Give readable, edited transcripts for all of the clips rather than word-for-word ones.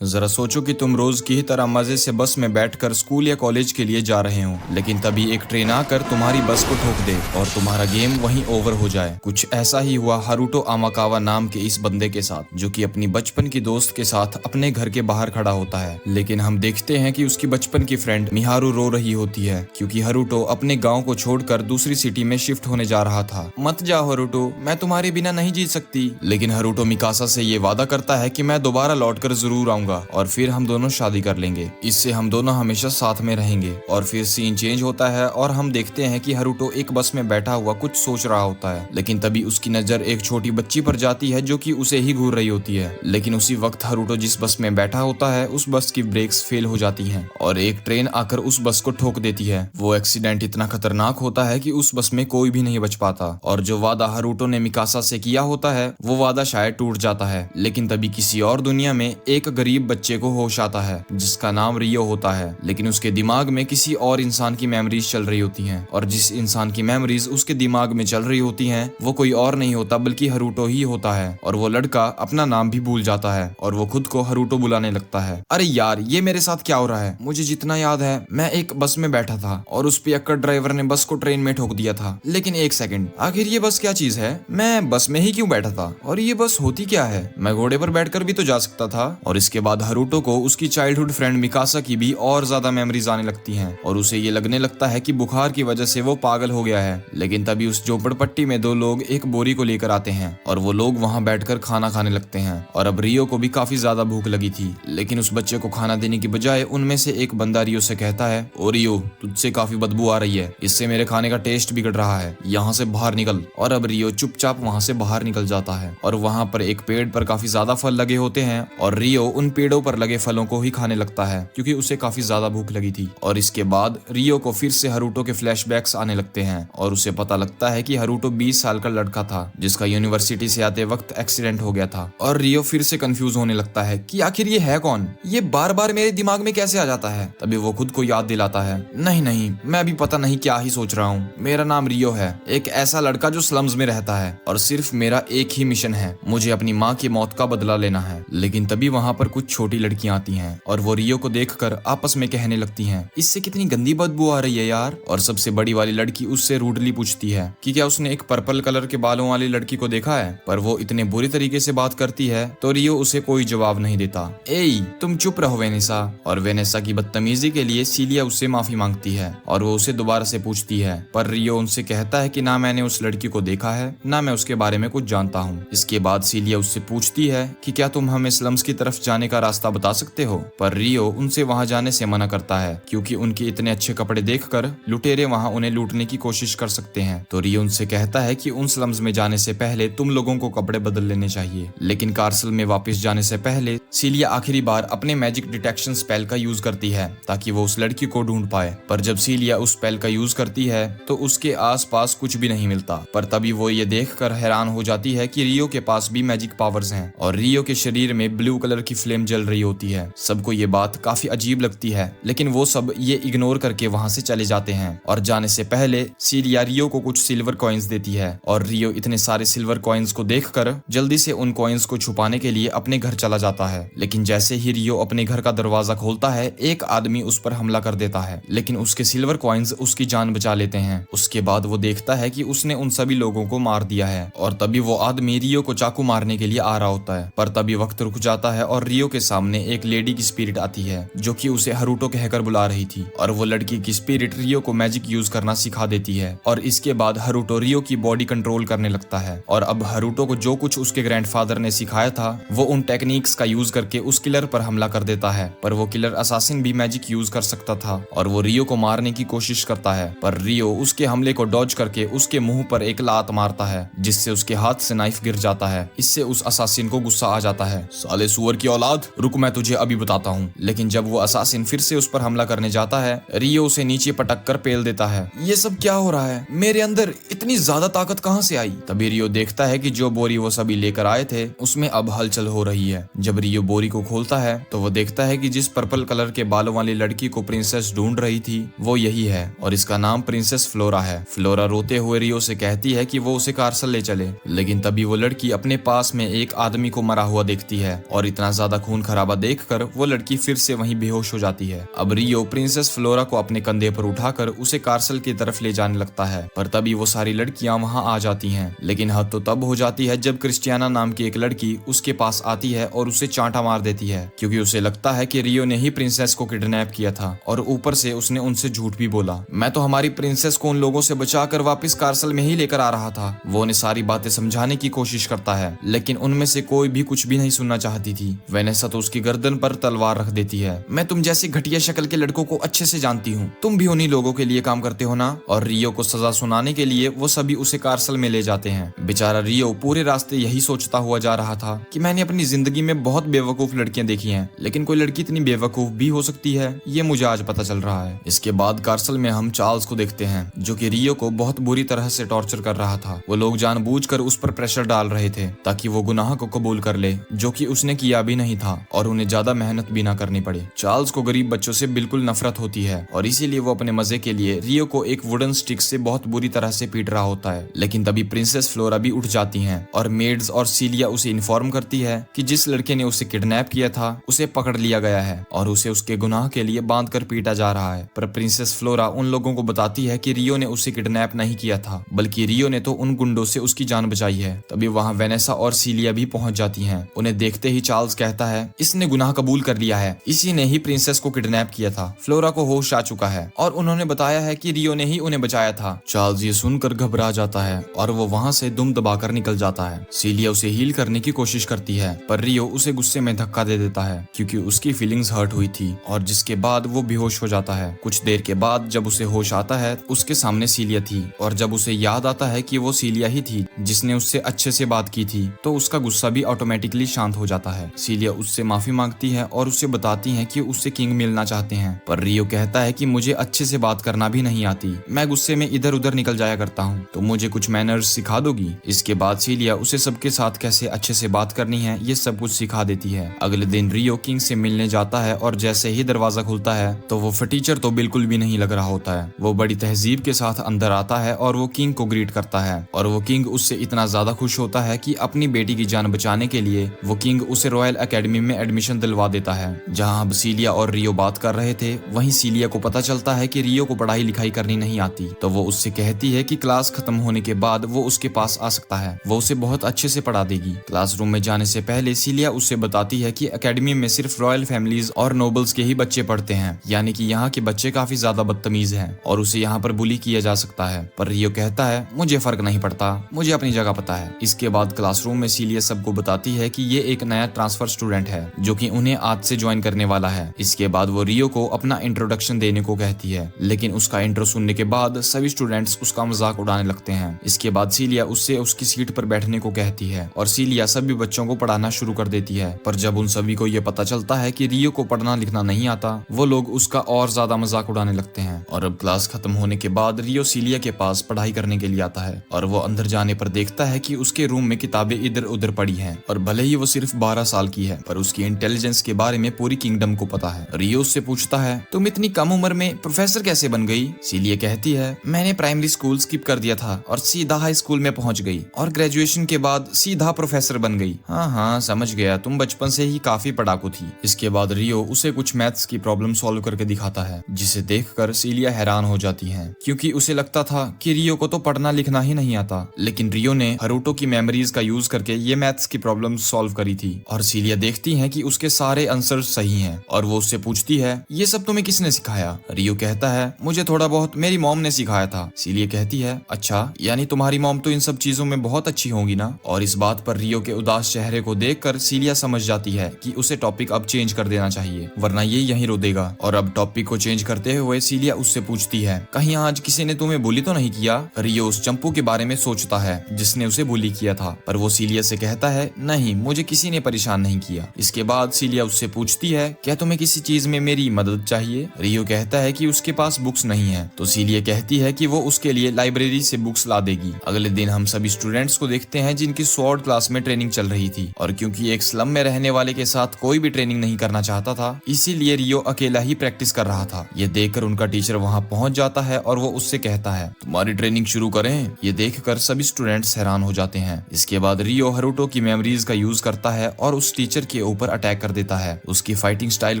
जरा सोचो कि तुम रोज की ही तरह मजे से बस में बैठकर स्कूल या कॉलेज के लिए जा रहे हो, लेकिन तभी एक ट्रेन आकर तुम्हारी बस को ठोक दे और तुम्हारा गेम वहीं ओवर हो जाए। कुछ ऐसा ही हुआ हारुतो अमाकावा नाम के इस बंदे के साथ, जो कि अपनी बचपन की दोस्त के साथ अपने घर के बाहर खड़ा होता है। लेकिन हम देखते हैं कि उसकी बचपन की फ्रेंड मिहारू रो रही होती है, क्योंकि हारुतो अपने गाँव को छोड़कर दूसरी सिटी में शिफ्ट होने जा रहा था। मत जाओ हारुतो, मैं तुम्हारे बिना नहीं जी सकती। लेकिन हारुतो मिकासा से ये वादा करता है कि मैं दोबारा लौटकर जरूर आऊंगा और फिर हम दोनों शादी कर लेंगे। इससे हम दोनों हमेशा साथ में रहेंगे। और फिर सीन चेंज होता है और हम देखते हैं कि हारुतो एक बस में बैठा हुआ कुछ सोच रहा होता है, लेकिन तभी उसकी नजर एक छोटी बच्ची पर जाती है जो कि उसे ही घूर रही होती है। लेकिन उसी वक्त हारुतो जिस बस में बैठा होता है उस बस की ब्रेक्स फेल हो जाती हैं और एक ट्रेन आकर उस बस को ठोक देती है। वो एक्सीडेंट इतना खतरनाक होता है कि उस बस में कोई भी नहीं बच पाता और जो वादा हारुतो ने मिकासा से किया होता है वो वादा शायद टूट जाता है। लेकिन तभी किसी और दुनिया में एक गरीब बच्चे को होश आता है जिसका नाम रियो होता है, लेकिन उसके दिमाग में किसी और इंसान की मेमोरीज चल रही होती हैं और जिस इंसान की मेमोरीज उसके दिमाग में चल रही होती हैं वो कोई और नहीं होता बल्कि हारुतो ही होता है। और वो लड़का अपना नाम भी भूल जाता है और वो खुद को हारुतो बुलाने लगता है। अरे यार, ये मेरे साथ क्या हो रहा है? मुझे जितना याद है मैं एक बस में बैठा था और उस पियक्कड़ ड्राइवर ने बस को ट्रेन में ठोक दिया था। लेकिन एक सेकंड, आखिर ये बस क्या चीज है? मैं बस में ही क्यों बैठा था और ये बस होती क्या है? मैं घोड़े पर बैठकर भी तो जा सकता था। और इसके बाद हारुतो को उसकी चाइल्डहुड फ्रेंड मिकासा की भी और ज्यादा मेमोरीज आने लगती हैं और उसे ये लगने लगता है कि बुखार की वजह से वो पागल हो गया है। लेकिन तभी उस झोपड़पट्टी में दो लोग एक बोरी को लेकर आते हैं और वो लोग वहां बैठकर खाना खाने लगते हैं। और अब रियो को भी काफी ज्यादा भूख लगी थी, लेकिन उस बच्चे को खाना देने की बजाय उनमें से एक बंदा रियो से कहता है, ओ रियो, तुझसे काफी बदबू आ रही है, इससे मेरे खाने का टेस्ट बिगड़ रहा है, यहाँ से बाहर निकल। और अब रियो चुपचाप वहाँ से बाहर निकल जाता है और वहाँ पर एक पेड़ पर काफी ज्यादा फल लगे होते हैं और रियो उन पेड़ों पर लगे फलों को ही खाने लगता है क्योंकि उसे काफी ज्यादा भूख लगी थी। और इसके बाद रियो को फिर से हारुतो के फ्लैशबैक्स आने लगते हैं और उसे पता लगता है कि हारुतो 20 साल का लड़का था जिसका यूनिवर्सिटी से आते वक्त एक्सीडेंट हो गया था। और रियो फिर से कंफ्यूज होने लगता है कि आखिर ये है कौन, ये बार बार मेरे दिमाग में कैसे आ जाता है। तभी वो खुद को याद दिलाता है, नहीं नहीं, मैं अभी पता नहीं क्या ही सोच रहा हूँ। मेरा नाम रियो है, एक ऐसा लड़का जो स्लम्स में रहता है और सिर्फ मेरा एक ही मिशन है, मुझे अपनी माँ की मौत का बदला लेना है। लेकिन तभी वहाँ पर कुछ छोटी लड़कियां आती हैं और वो रियो को देखकर आपस में कहने लगती हैं, इससे कितनी गंदी बदबू आ रही है यार। और सबसे बड़ी वाली लड़की उससे रूडली पूछती है कि क्या उसने एक पर्पल कलर के बालों वाली लड़की को देखा है, पर वो इतने बुरी तरीके से बात करती है तो रियो उसे कोई जवाब नहीं देता। एई, तुम चुप रहो वेनेसा। और वेनेसा की बदतमीजी के लिए सीलिया उससे माफी मांगती है और वो उसे दोबारा से पूछती है, पर रियो उनसे कहता है कि ना मैंने उस लड़की को देखा है, ना मैं उसके बारे में कुछ जानता हूँ। इसके बाद सीलिया उससे पूछती है कि क्या तुम हमें स्लम्स की तरफ जाने का रास्ता बता सकते हो, पर रियो उनसे वहां जाने से मना करता है क्योंकि उनके इतने अच्छे कपड़े देखकर लुटेरे वहां उन्हें लूटने की कोशिश कर सकते हैं। तो रियो उनसे कहता है कि उन स्लम्स में जाने से पहले तुम लोगों को कपड़े बदल लेने चाहिए। लेकिन कार्सल में वापस जाने से पहले सीलिया आखिरी बार अपने मैजिक डिटेक्शन स्पेल का यूज करती है ताकि वो उस लड़की को ढूंढ पाए। पर जब सीलिया उस स्पेल का यूज करती है तो उसके आसपास कुछ भी नहीं मिलता। पर तभी वो ये देखकर हैरान हो जाती है कि रियो के पास भी मैजिक पावर्स हैं और रियो के शरीर में ब्लू कलर की फ्लेम जल रही होती है। सबको ये बात काफी अजीब लगती है, लेकिन वो सब ये इग्नोर करके वहां से चले जाते हैं। और जाने से पहले सीलिया रियो को कुछ सिल्वर कॉइन्स देती है और रियो इतने सारे सिल्वर कॉइन्स को देखकर जल्दी से उन कॉइन्स को छुपाने के लिए अपने घर चला जाता है। लेकिन जैसे ही रियो अपने घर का दरवाजा खोलता है एक आदमी उस पर हमला कर देता है, लेकिन उसके सिल्वर कॉइन्स उसकी जान बचा लेते हैं। उसके बाद वो देखता है कि उसने उन सभी लोगों को मार दिया है और तभी वो आदमी रियो को चाकू मारने के लिए आ रहा होता है। पर तभी वक्त रुक जाता है और रियो के सामने एक लेडी की स्पिरिट आती है जो कि उसे हारुतो कहकर बुला रही थी और वो लड़की की स्पिरिट रियो को मैजिक यूज करना सिखा देती है। और इसके बाद हारुतो रियो की बॉडी कंट्रोल करने लगता है और अब हारुतो को जो कुछ उसके ग्रैंडफादर ने सिखाया था वो उन टेक्निक्स का यूज करके उस किलर पर हमला कर देता है। पर वो किलर असासिन भी मैजिक यूज कर सकता था और वो रियो को मारने की कोशिश करता है, पर रियो उसके हमले को डॉज करके उसके मुंह पर एक लात मारता है जिससे उसके हाथ से नाइफ गिर जाता है। इससे उस असासिन को गुस्सा आ जाता है, साले सुअर की औलाद, रुक मैं तुझे अभी बताता हूँ। लेकिन जब वो असासिन फिर से उस पर हमला करने जाता है रियो उसे नीचे पटक कर पेल देता है। ये सब क्या हो रहा है? मेरे अंदर इतनी ज्यादा ताकत कहाँ से आई? तभी रियो देखता है कि जो बोरी वो सभी लेकर आए थे उसमें अब हलचल हो रही है। जब रियो बोरी को खोलता है तो वो देखता है कि जिस पर्पल कलर के बालों वाली लड़की को प्रिंसेस ढूंढ रही थी वो यही है और इसका नाम प्रिंसेस फ्लोरा है। फ्लोरा रोते हुए रियो से कहती है कि वो उसे कार्सल ले चले, लेकिन तभी वो लड़की अपने पास में एक आदमी को मरा हुआ देखती है और इतना ज्यादा खून खराबा देखकर वो लड़की फिर से वहीं बेहोश हो जाती है। अब रियो प्रिंसेस फ्लोरा को अपने कंधे पर उठाकर उसे कार्सल की तरफ ले जाने लगता है, पर तभी वो सारी लड़कियां वहां आ जाती हैं। लेकिन हद तो तब हो जाती है जब क्रिस्टियाना नाम की एक लड़की उसके पास आती है और उसे चांटा मार देती है, क्योंकि उसे लगता है कि रियो ने ही प्रिंसेस को किडनैप किया था और ऊपर से उसने उनसे झूठ भी बोला। मैं तो हमारी प्रिंसेस को उन लोगों से बचाकर वापस कार्सल में ही लेकर आ रहा था। वो उन्हें सारी बातें समझाने की कोशिश करता है, लेकिन उनमें से कोई भी कुछ भी नहीं सुनना चाहती थी। वेनेसा तो उसकी गर्दन पर तलवार रख देती है। मैं तुम जैसे घटिया शक्ल के लड़कों को अच्छे से जानती हूँ, तुम भी उन्हीं लोगों के लिए काम करते हो ना। और रियो को सजा सुनाने के लिए वो सभी उसे कार्सल में ले जाते हैं। बेचारा रियो पूरे रास्ते यही सोचता हुआ जा रहा था कि मैंने अपनी जिंदगी में बहुत बेवकूफ लड़कियां देखी हैं, लेकिन कोई लड़की इतनी बेवकूफ भी हो सकती है, ये मुझे आज पता चल रहा है। इसके बाद कार्सल में हम चार्ल्स को देखते हैं, जो कि रियो को बहुत बुरी तरह से टॉर्चर कर रहा था। वो लोग जानबूझकर उस पर प्रेशर डाल रहे थे ताकि वो गुनाह को कबूल कर ले, जो कि उसने किया भी नहीं था और उन्हें ज्यादा मेहनत भी ना करनी पड़े। चार्ल्स को गरीब बच्चों से बिल्कुल नफरत होती है और इसीलिए वो अपने मजे के लिए रियो को एक वुडन स्टिक से बहुत बुरी तरह से पीट रहा होता है। लेकिन तभी प्रिंसेस फ्लोरा भी उठ जाती हैं और मेड्स और सीलिया उसे इन्फॉर्म करती है कि जिस लड़के ने उसे किडनैप किया था उसे पकड़ लिया गया है और उसे उसके गुनाह के लिए बांधकर पीटा जा रहा है। पर प्रिंसेस फ्लोरा उन लोगों को बताती है कि रियो ने उसे किडनैप नहीं किया था, बल्कि रियो ने तो उन गुंडों से उसकी जान बचाई है। तभी वहाँ वेनेसा और सीलिया भी पहुंच जाती हैं। उन्हें देखते ही चार्ल्स कहता है, इसने गुनाह कबूल कर लिया है, इसी ने ही प्रिंसेस को किडनैप किया था। फ्लोरा को होश आ चुका है और उन्होंने बताया है कि रियो ने ही उन्हें बचाया था। चार्ल्स ये सुनकर घबरा जाता है और वो वहाँ से दुम दबाकर निकल जाता है। सीलिया उसे हील करने की कोशिश करती है, पर रियो उसे गुस्से में धक्का दे देता है क्योंकि उसकी फीलिंग्स हर्ट हुई थी, और जिसके बाद वो बेहोश हो जाता है। कुछ देर के बाद जब उसे होश आता है, उसके सामने सीलिया थी, और जब उसे याद आता है कि वो सीलिया ही थी जिसने उससे अच्छे से बात की थी, तो उसका गुस्सा भी ऑटोमेटिकली शांत हो जाता है। सीलिया उससे माफी मांगती है और उसे बताती है कि उससे किंग मिलना चाहते हैं, पर रियो कहता है कि मुझे अच्छे से बात करना भी नहीं आती, मैं गुस्से में इधर उधर निकल जाया करता हूँ, तो मुझे कुछ मैनर्स सिखा दोगी। इसके बाद सीलिया उसे सबके साथ कैसे अच्छे से बात करनी है ये सब कुछ सिखा देती है। अगले दिन रियो किंग से मिलने जाता है और जैसे ही दरवाजा खुलता है तो वो फटीचर तो बिल्कुल भी नहीं लग रहा होता है। वो बड़ी तहजीब के साथ अंदर आता है और वो किंग को ग्रीट करता है, और वो किंग उससे इतना ज्यादा खुश होता है कि अपनी बेटी की जान बचाने के लिए वो किंग उसे रॉयल एकेडमी में एडमिशन दिलवा देता है। जहाँ अब सीलिया और रियो बात कर रहे थे, वहीं सीलिया को पता चलता है कि रियो को पढ़ाई लिखाई करनी नहीं आती, तो वो उससे कहती है कि क्लास खत्म होने के बाद वो उसके पास आ सकता है, वो उसे बहुत अच्छे से पढ़ा देगी। क्लासरूम में जाने से पहले सीलिया उससे बताती है कि एकेडमी में सिर्फ रॉयल फैमिलीज और नोबल्स के ही बच्चे पढ़ते हैं, यानी कि यहाँ के बच्चे काफी ज्यादा बदतमीज हैं और उसे यहाँ पर बुली किया जा सकता है। पर रियो कहता है, मुझे फर्क नहीं पड़ता, मुझे अपनी जगह पता है। इसके बाद क्लासरूम में सीलिया सबको बताती है कि ये एक नया ट्रांसफर स्टूडेंट है जो कि उन्हें आज से ज्वाइन करने वाला है। इसके बाद वो रियो को अपना इंट्रोडक्शन देने को कहती है, लेकिन उसका इंट्रो सुनने के बाद सभी स्टूडेंट्स उसका मजाक उड़ाने लगते हैं। इसके बाद सीलिया उससे उसकी सीट पर बैठने को कहती है और सीलिया सभी बच्चों को पढ़ाना शुरू कर देती है। पर जब उन सभी को ये पता चलता है कि रियो को पढ़ना लिखना नहीं आता, वो लोग उसका और ज्यादा मजाक उड़ाने लगते हैं। और अब क्लास खत्म होने के बाद रियो सीलिया के पास पढ़ाई करने के लिए आता है और वो अंदर जाने पर देखता है कि उसके रूम में किताबें इधर उधर पड़ी हैं, और भले ही वो सिर्फ 12 साल की है, पर उसकी इंटेलिजेंस के बारे में पूरी किंगडम को पता है। रियो उससे पूछता है, तुम इतनी कम उम्र में प्रोफेसर कैसे बन गई? सीलिया कहती है, मैंने प्राइमरी स्कूल स्किप कर दिया था और सीधा हाई स्कूल में पहुंच गई और ग्रेजुएशन के बाद सीधा प्रोफेसर बन गई। हाँ समझ गया, तुम बचपन से ही काफी पढ़ाकू थी। इसके बाद रियो उसे कुछ मैथ्स की प्रॉब्लम सॉल्व करके दिखाता है, जिसे देखकर सीलिया हैरान हो जाती है क्योंकि उसे लगता था कि रियो को तो पढ़ना लिखना ही नहीं आता, लेकिन रियो ने हरूटो की मेमोरीज का यूज करके ये मैथ्स की प्रॉब्लम सॉल्व करी थी। और सीलिया देखती है कि उसके सारे आंसर सही हैं और वो उससे पूछती है, ये सब तुम्हें किसने सिखाया? रियो कहता है, मुझे थोड़ा बहुत मेरी मॉम ने सिखाया था। सीलिया कहती है, अच्छा, यानी तुम्हारी मॉम तो इन सब चीजों में बहुत अच्छी होंगी ना? और इस बात पर रियो के उदास चेहरे को देखकर सीलिया समझ जाती है कि उसे टॉपिक अब चेंज कर देना चाहिए, वरना ये यहीं रो देगा। और अब टॉपिक को चेंज करते हुए सीलिया उससे पूछती है, कहीं आज किसी ने तुम्हें बुली तो नहीं किया? रियो उस चंपू के बारे में सोचता है जिसने उसे बुली किया था, पर वो सीलिया से कहता है, नहीं, मुझे किसी ने परेशान नहीं किया। इसके बाद सीलिया उससे पूछती है, क्या तुम्हें किसी चीज में मेरी मदद चाहिए? रियो कहता है कि उसके पास बुक्स नहीं है, तो सीलिया कहती है कि वो उसके लिए लाइब्रेरी से बुक्स ला देगी। अगले दिन हम सभी स्टूडेंट्स को देखते हैं जिनकी स्वॉर्ड क्लास में ट्रेनिंग चल रही थी, और क्योंकि एक स्लम में रहने वाले के साथ कोई भी ट्रेनिंग नहीं करना चाहता था, इसीलिए रियो अकेला ही प्रैक्टिस कर रहा था। ये देखकर उनका टीचर वहाँ पहुँच जाता है और वो उससे कहता है, तुम्हारी ट्रेनिंग शुरू करें? ये देखकर सभी स्टूडेंट्स हैरान हो जाते हैं। इसके बाद रियो हरूटो की मेमोरीज का यूज करता है और उस टीचर के ऊपर अटैक कर देता है। उसकी फाइटिंग स्टाइल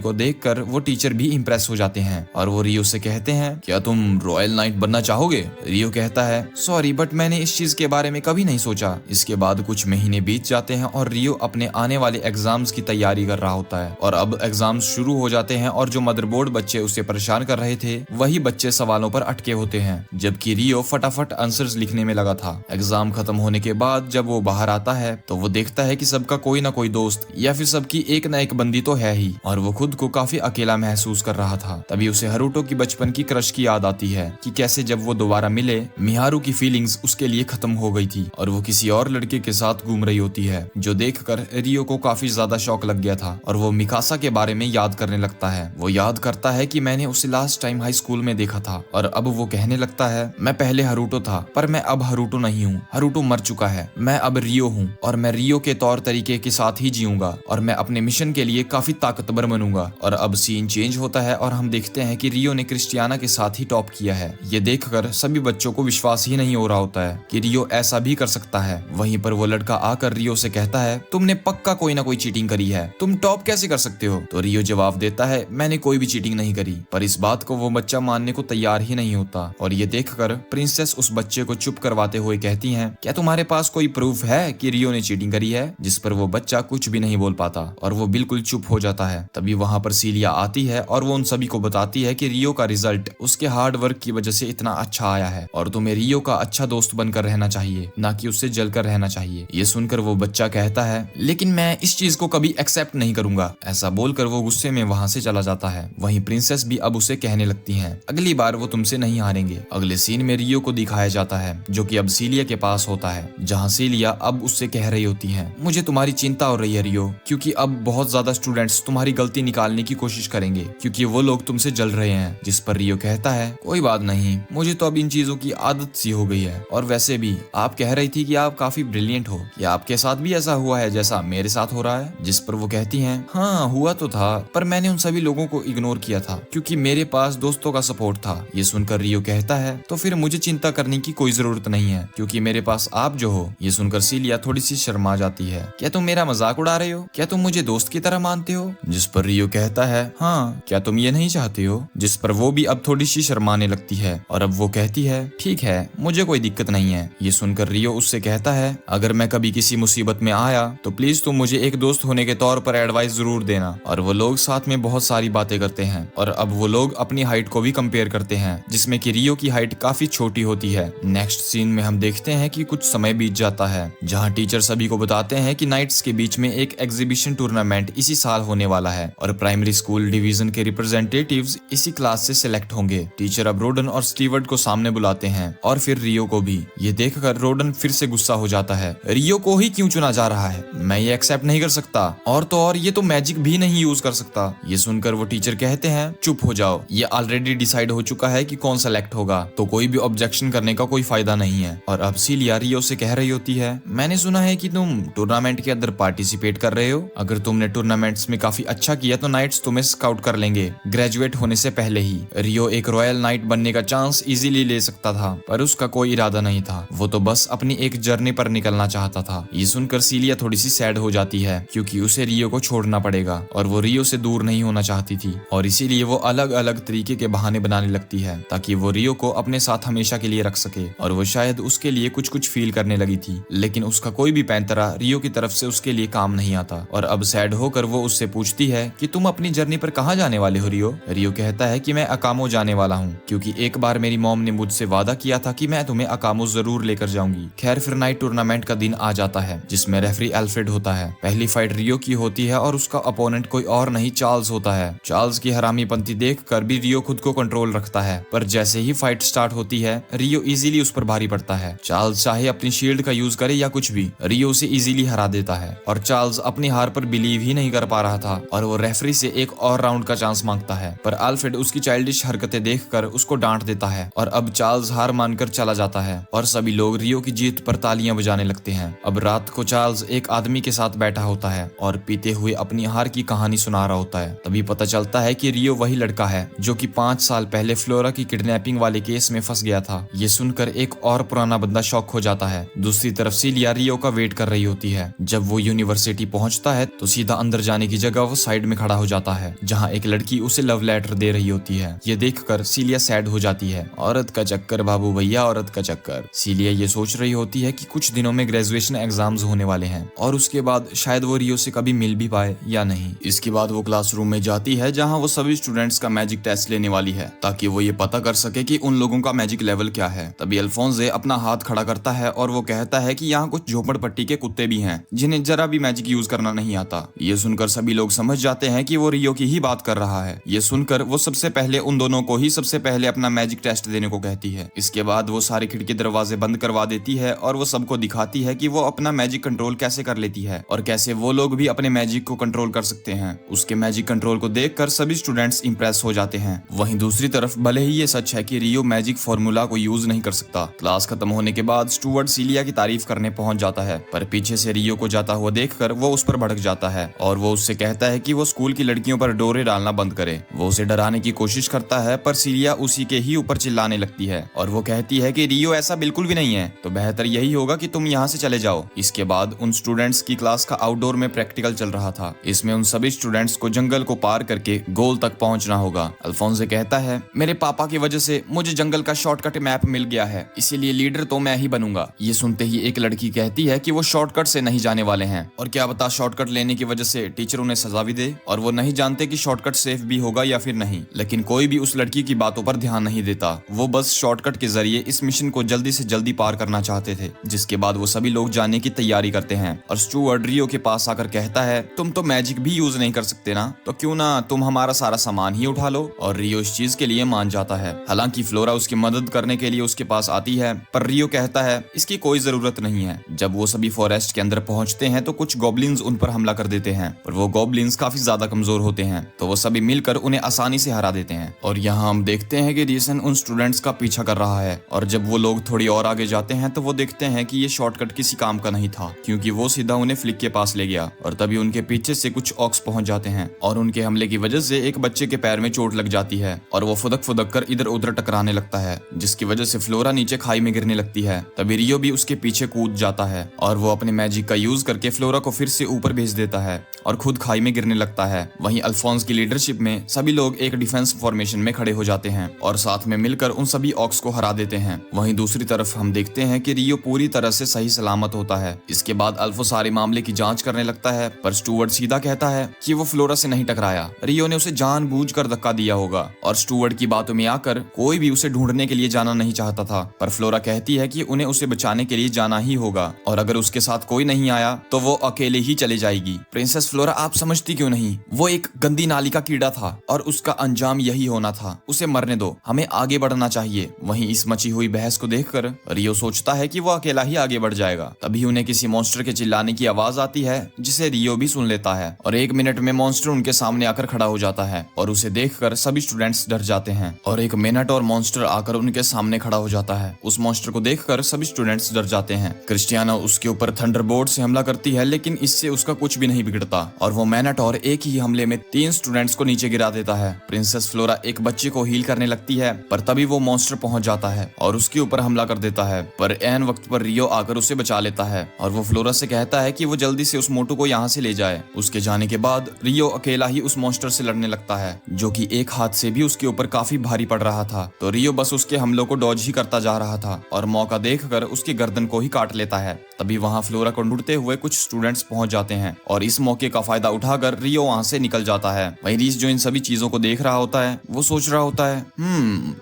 को देखकर वो टीचर भी इंप्रेस हो जाते हैं और वो रियो से कहते हैं, क्या तुम रॉयल नाइट बनना चाहोगे? रियो कहता है, सॉरी बट मैंने इस चीज के बारे में कभी नहीं सोचा। इसके बाद कुछ महीने बीत जाते हैं और रियो अपने आने वाले एग्जाम्स की तैयारी कर रहा होता है और अब एग्जाम्स शुरू हो जाते हैं और जो मदरबोर्ड बच्चे उसे परेशान कर रहे थे वही बच्चे सवालों पर अटके होते हैं, जबकि रियो फटाफट आंसर्स लिखने में लगा था। एग्जाम खत्म होने के बाद जब वो बाहर आता है तो वो देखता है कि सबका कोई ना कोई दोस्त या फिर सबकी एक न एक बंदी तो है ही और वो खुद को काफी अकेला महसूस कर रहा था। तभी उसे हरुटो की बचपन की क्रश की याद आती है कि कैसे जब वो दोबारा मिले मिहारू की फीलिंग्स उसके लिए खत्म हो गई थी और वो किसी और लड़के के साथ घूम रही होती है, जो देखकर रियो को काफी ज्यादा शौक लग गया था और वो मिकासा के बारे में याद करने लगता है। वो याद करता है कि मैंने उसे लास्ट टाइम हाई स्कूल में देखा था और अब वो कहने लगता है, मैं पहले हरुटो था पर मैं अब हरुटो नहीं हूँ, हरुटो मर चुका है, मैं अब रियो हूँ और मैं रियो के तौर तरीके के साथ ही जीऊंगा और मैं अपने मिशन के लिए काफी ताकतवर बनूंगा। और अब सीन चेंज होता है और हम देखते हैं कि रियो ने क्रिस्टियाना के साथ ही टॉप किया है। ये देखकर सभी बच्चों को विश्वास ही नहीं हो रहा होता है कि रियो ऐसा भी कर सकता है। वहीं पर वो लड़का आकर रियो से कहता है, तुमने पक्का कोई ना कोई चीटिंग करी है, तुम टॉप कैसे कर सकते हो? तो रियो जवाब देता है, मैंने कोई भी चीटिंग नहीं करी। पर इस बात को वो बच्चा मानने को तैयार ही नहीं होता और ये देखकर प्रिंसेस उस बच्चे को चुप करवाते हुए कहती है, क्या तुम्हारे पास कोई प्रूफ है कि रियो ने चीटिंग करी है? जिस पर वो बच्चा कुछ भी नहीं बोल पाता और वो बिल्कुल चुप हो जाता है। तभी वहाँ पर सीलिया आती है और वो उन सभी को बताती है कि रियो का रिजल्ट उसके हार्ड वर्क की वजह से इतना अच्छा आया है और तुम्हें रियो का अच्छा दोस्त बनकर रहना चाहिए, ना कि उससे जलकर रहना चाहिए। ये सुनकर वो बच्चा कहता है, लेकिन मैं इस चीज को कभी एक्सेप्ट नहीं करूंगा। ऐसा बोलकर वो गुस्से में वहाँ से चला जाता है। वहीं प्रिंसेस भी अब उसे कहने लगती हैं, अगली बार वो तुमसे नहीं हारेंगे। अगले सीन में रियो को दिखाया जाता है जो कि अब सीलिया के पास होता है, जहाँ सीलिया अब उससे कह रही होती है, मुझे तुम्हारी चिंता हो रही है रियो, क्योंकि अब बहुत ज्यादा स्टूडेंट्स तुम्हारी गलती निकालने की कोशिश करेंगे क्योंकि वो लोग तुमसे जल रहे हैं। जिस पर रियो कहता है, कोई बात नहीं, मुझे तो अब इन चीजों की आदत सी हो गई है और वैसे भी आप कह रही थी कि आप काफी ब्रिलियंट हो, क्या आपके साथ भी ऐसा हुआ है जैसा मेरे साथ हो रहा है? जिस पर वो कहती हैं, हाँ हुआ तो था पर मैंने उन सभी लोगों को इग्नोर किया था क्योंकि मेरे पास दोस्तों का सपोर्ट था। ये सुनकर रियो कहता है, तो फिर मुझे चिंता करने की कोई जरूरत नहीं है क्योंकि मेरे पास आप जो हो। ये सुनकर सीलिया थोड़ी सी शर्मा जाती है, क्या तुम मेरा मजाक उड़ा रहे हो? क्या तुम मुझे दोस्त की तरह मानते हो? जिस पर रियो कहता है, हाँ क्या तुम ये नहीं चाहते हो? जिस पर वो भी अब थोड़ी सी शर्माने लगती है और अब वो कहती है, ठीक है मुझे कोई दिक्कत नहीं है। ये सुनकर रियो उससे कहता है, अगर मैं कभी किसी मुसीबत में आया तो प्लीज तुम मुझे एक दोस्त होने के तौर पर एडवाइस जरूर देना। और वो लोग साथ में बहुत सारी बातें करते हैं और अब वो लोग अपनी हाइट को भी कंपेयर करते हैं, जिसमें कि रियो की हाइट काफी छोटी होती है। नेक्स्ट सीन में हम देखते हैं कि कुछ समय बीत जाता है जहाँ टीचर सभी को बताते हैं कि नाइट्स के बीच में एक एग्जीबिशन टूर्नामेंट इसी साल होने वाला है और प्राइमरी स्कूल डिवीजन के रिप्रेजेंटेटिव्स इसी क्लास से सिलेक्ट होंगे। टीचर अब रोडन और स्टीवर्ट को सामने बुलाते हैं और फिर रियो को भी। ये देखकर रोडन फिर से गुस्सा हो जाता है, रियो को ही क्यों चुना जा रहा है? मैं ये एक्सेप्ट नहीं कर सकता और तो और ये तो मैजिक भी नहीं यूज कर सकता। ये सुनकर वो टीचर कहते हैं, चुप हो जाओ, ये ऑलरेडी डिसाइड हो चुका है कि कौन सेलेक्ट होगा, तो कोई भी ऑब्जेक्शन करने का कोई फायदा नहीं है। और अब सीलिया रियो से कह रही होती है, मैंने सुना है कि तुम टूर्नामेंट के अंदर पार्टिसिपेट कर रहे हो, अगर तुमने टूर्नामेंट्स में काफी अच्छा किया तो नाइट्स तुम्हें स्काउट कर लेंगे ग्रेजुएट होने से पहले ही। रियो एक रॉयल नाइट बनने का चांस इजीली ले सकता था पर उसका कोई इरादा नहीं था, वो तो बस अपनी एक जर्नी पर निकलना चाहता था। ये सुनकर सीलिया थोड़ी सी सैड हो जाती है क्योंकि उसे रियो को छोड़ना पड़ेगा और वो रियो से दूर नहीं होना चाहती थी और इसीलिए वो अलग अलग तरीके के बहाने बनाने लगती है ताकि वो रियो को अपने साथ हमेशा के लिए रख सके। और वो शायद उसके लिए कुछ कुछ फील करने लगी थी, लेकिन उसका कोई भी पैंतरा रियो की तरफ से उसके लिए काम नहीं आता। और अब सैड होकर वो उससे पूछती है कि तुम अपनी जर्नी पर कहाँ जाने वाले हो रियो? रियो कहता है कि मैं अकामो जाने वाला हूँ क्योंकि एक बार मेरी मॉम ने मुझसे वादा किया था कि मैं तुम्हें अकामो जरूर लेकर जाऊंगी। खैर फिर नाइट टूर्नामेंट का दिन आ जाता है जिसमें रेफरी एल्फ्रेड होता है। पहली फाइट रियो की होती है और उसका अपोनेंट कोई और नहीं चार्ल्स होता है। चार्ल्स की हरामीपंती देखकर भी रियो खुद को कंट्रोल रखता है, पर जैसे ही फाइट स्टार्ट होती है रियो इजीली उस पर भारी पड़ता है। चार्ल्स चाहे अपनी शील्ड का यूज करे या कुछ भी, रियो उसे इजीली हरा देता है और चार्ल्स अपनी हार पर बिलीव ही नहीं कर पा रहा था और वो रेफरी से एक और राउंड का चांस मांगता है, पर एल्फ्रेड उसकी चाइल्डिश हरकतें देखकर उसको डांट देता है और अब चार्ल्स हार मानकर चला जाता है और सभी लोग रियो की जीत पर तालियां बजाने लगते हैं। अब रात को चार्ल्स एक आदमी के साथ बैठा होता है और पीते हुए अपनी हार की कहानी सुना रहा होता है। तभी पता चलता है कि रियो वही लड़का है जो कि 5 साल पहले फ्लोरा की किडनैपिंग वाले केस में फंस गया था। ये सुनकर एक और पुराना बंदा शॉक हो जाता है। दूसरी तरफ सीलिया रियो का वेट कर रही होती है। जब वो यूनिवर्सिटी पहुंचता पहुंचता है तो सीधा अंदर जाने की जगह वो साइड में खड़ा हो जाता है, जहाँ एक लड़की उसे लव लेटर दे रही होती है। ये देखकर सीलिया सैड हो जाती है। औरत का चक्कर बाबू भैया, औरत का चक्कर। सीलिया ये सोच रही होती है कि कुछ दिनों में ग्रेजुएशन एग्जाम्स होने वाले हैं और उसके बाद शायद वो रियो से कभी मिल भी पाए या नहीं। इसके बाद वो क्लासरूम में जाती है जहाँ वो सभी स्टूडेंट्स का मैजिक टेस्ट लेने वाली है, ताकि वो ये पता कर सके कि उन लोगों का मैजिक लेवल क्या है। तभी अल्फोंसे अपना हाथ खड़ा करता है और वो कहता है कि यहाँ कुछ झोपड़पट्टी के कुत्ते भी हैं जिन्हें जरा भी मैजिक यूज करना नहीं आता। ये सुनकर सभी लोग समझ जाते हैं कि वो रियो की ही बात कर रहा है। ये सुनकर वो सबसे पहले उन दोनों को ही सबसे पहले अपना मैजिक टेस्ट देने को कहती है। इसके बाद वो सारे खिड़की दरवाजे बंद करवा देती है और वो सबको दिखाती है कि वो अपना मैजिक कंट्रोल कैसे कर लेती है और कैसे वो लोग भी अपने मैजिक को कंट्रोल कर सकते हैं। उसके मैजिक कंट्रोल को देखकर सभी स्टूडेंट्स इंप्रेस हो जाते हैं। वहीं दूसरी तरफ भले ही ये सच है कि रियो मैजिक फॉर्मूला को यूज नहीं कर सकता, क्लास खत्म होने के बाद स्टूवर्ट सीलिया की तारीफ करने पहुंच जाता है, पर पीछे से रियो को जाता हुआ देखकर वो उस पर भड़क जाता है और वो उससे कहता है कि वो स्कूल की लड़कियों पर डोरे डालना बंद करे। वो उसे डराने की कोशिश करता है, पर सीलिया उसी के ही ऊपर चिल्लाने लगती है और वो कहती है कि रियो ऐसा बिल्कुल भी नहीं है, तो बेहतर यही होगा कि तुम यहाँ से चले जाओ। इसके बाद उन स्टूडेंट्स की क्लास का आउटडोर में प्रैक्टिकल चल रहा था। इसमें उन सभी स्टूडेंट्स को जंगल को पार करके गोल तक पहुंचना होगा। अल्फोंसे कहता है, मेरे पापा की वजह से मुझे जंगल का शॉर्टकट मैप मिल गया है, इसीलिए लीडर तो मैं ही बनूंगा। ये सुनते ही एक लड़की कहती है कि वो शॉर्टकट से नहीं जाने वाले हैं और क्या बता शॉर्टकट लेने की वजह से टीचर उन्हें सजा भी दे, और वो नहीं जानते कि शॉर्टकट सेफ भी होगा या फिर नहीं। लेकिन कोई भी उस लड़की की बातों पर ध्यान नहीं देता। वो बस शॉर्टकट के जरिए इस मिशन को जल्दी से जल्दी पार करना चाहते थे। जिसके बाद वो सभी लोग जाने की तैयारी करते हैं और स्टूवर्ट रियो के पास आकर कहता है, तुम तो मैजिक भी यूज नहीं कर सकते ना, तो क्यों ना तुम हमारा सारा सामान ही उठा लो। और रियो इस चीज के लिए मान जाता है। हालांकि फ्लोरा उसकी मदद करने के लिए उसके पास आती है, पर रियो कहता है इसकी कोई जरूरत नहीं है। जब वो सभी फॉरेस्ट के अंदर पहुंचते हैं तो कुछ गॉब्लिन्स उन पर हमला कर देते हैं, पर वो गॉब्लिन्स काफी ज्यादा कमजोर होते हैं, तो वो सभी मिलकर उन्हें आसानी से हरा देते हैं। और यहाँ हम देखते हैं कि रीसन उन स्टूडेंट्स का पीछा कर रहा है, और जब वो लोग थोड़ी और आगे जाते हैं तो वो देखते हैं कि ये शॉर्टकट किसी काम का नहीं था, क्योंकि वो सीधा उन्हें फ्लिक के पास ले गया। और तभी उनके पीछे से कुछ ऑक्स पहुंच जाते हैं और उनके हमले की वजह से एक बच्चे के पैर में चोट लग जाती है और वो फुदक फुदक कर इधर उधर टकराने लगता है, जिसकी वजह से फ्लोरा नीचे खाई में गिरने लगती है। तभी रियो भी उसके पीछे कूद जाता है और वो अपने मैजिक का यूज करके फ्लोरा को फिर से ऊपर भेज देता है और खुद खाई में गिरने लगता है। वहीं अल्फोंस की लीडरशिप में सभी लोग एक डिफेंस फॉर्मेशन में खड़े हो जाते हैं और साथ में मिलकर उन सभी ऑक्स को हरा देते हैं। वहीं दूसरी तरफ हम देखते हैं कि रियो पूरी तरह से सही सलामत होता है। इसके बाद अल्फो सारे मामले की जांच करने लगता है, पर स्टूवर्ट सीधा कहता है कि वो फ्लोरा से नहीं टकराया, रियो ने उसे जानबूझकर धक्का दिया होगा। और स्टूवर्ट की बातों में आकर कोई भी उसे ढूंढने के लिए जाना नहीं चाहता था, पर फ्लोरा कहती है कि उन्हें उसे बचाने के लिए जाना ही होगा और अगर उसके साथ कोई नहीं आया तो वो अकेले ही चले जाएगी। प्रिंसेस फ्लोरा, आप समझती क्यों नहीं? वो एक गंदी नाली का कीड़ा था और उसका अंजाम यही होना था। उसे मरने दो, हमें आगे बढ़ना चाहिए। वहीं इस मची हुई बहस को देखकर रियो सोचता है कि वो अकेला ही आगे बढ़ जाएगा। तभी उन्हें किसी मॉन्स्टर के चिल्लाने की आवाज आती है, जिसे रियो भी सुन लेता है और 1 मिनट में मॉन्स्टर उनके सामने आकर खड़ा हो जाता है और उसे देखकर सभी स्टूडेंट्स डर जाते हैं। और 1 मिनट और मॉन्स्टर आकर उनके सामने खड़ा हो जाता है। उस मॉन्स्टर को देखकर सभी स्टूडेंट्स डर जाते हैं। क्रिस्टियानो उसके ऊपर थंडरबोल्ट से हमला करती है, लेकिन इससे उसका कुछ भी नहीं बिगड़ता और वो मैनाटोर एक ही हमले में 3 स्टूडेंट्स को नीचे गिरा देता है। प्रिंसेस फ्लोरा एक बच्चे को हील करने लगती है, पर तभी वो मॉन्स्टर पहुंच जाता है और उसके ऊपर हमला कर देता है, पर ऐन वक्त पर रियो आकर उसे बचा लेता है और वो फ्लोरा से कहता है कि वो जल्दी से उस मोटू को यहाँ से ले जाए। उसके जाने के बाद रियो अकेला ही उस मॉन्स्टर से लड़ने लगता है, जो कि एक हाथ से भी उसके ऊपर काफी भारी पड़ रहा था। तो रियो बस उसके हमलों को डॉज ही करता जा रहा था और मौका देखकर उसकी गर्दन को ही काट लेता है। तभी वहाँ फ्लोरा को ढूंढते हुए कुछ स्टूडेंट्स पहुंच जाते हैं और इस मौके का फायदा उठाकर रियो वहाँ से निकल जाता है। वहीं रीस जो इन सभी चीजों को देख रहा होता है, वो सोच रहा होता है,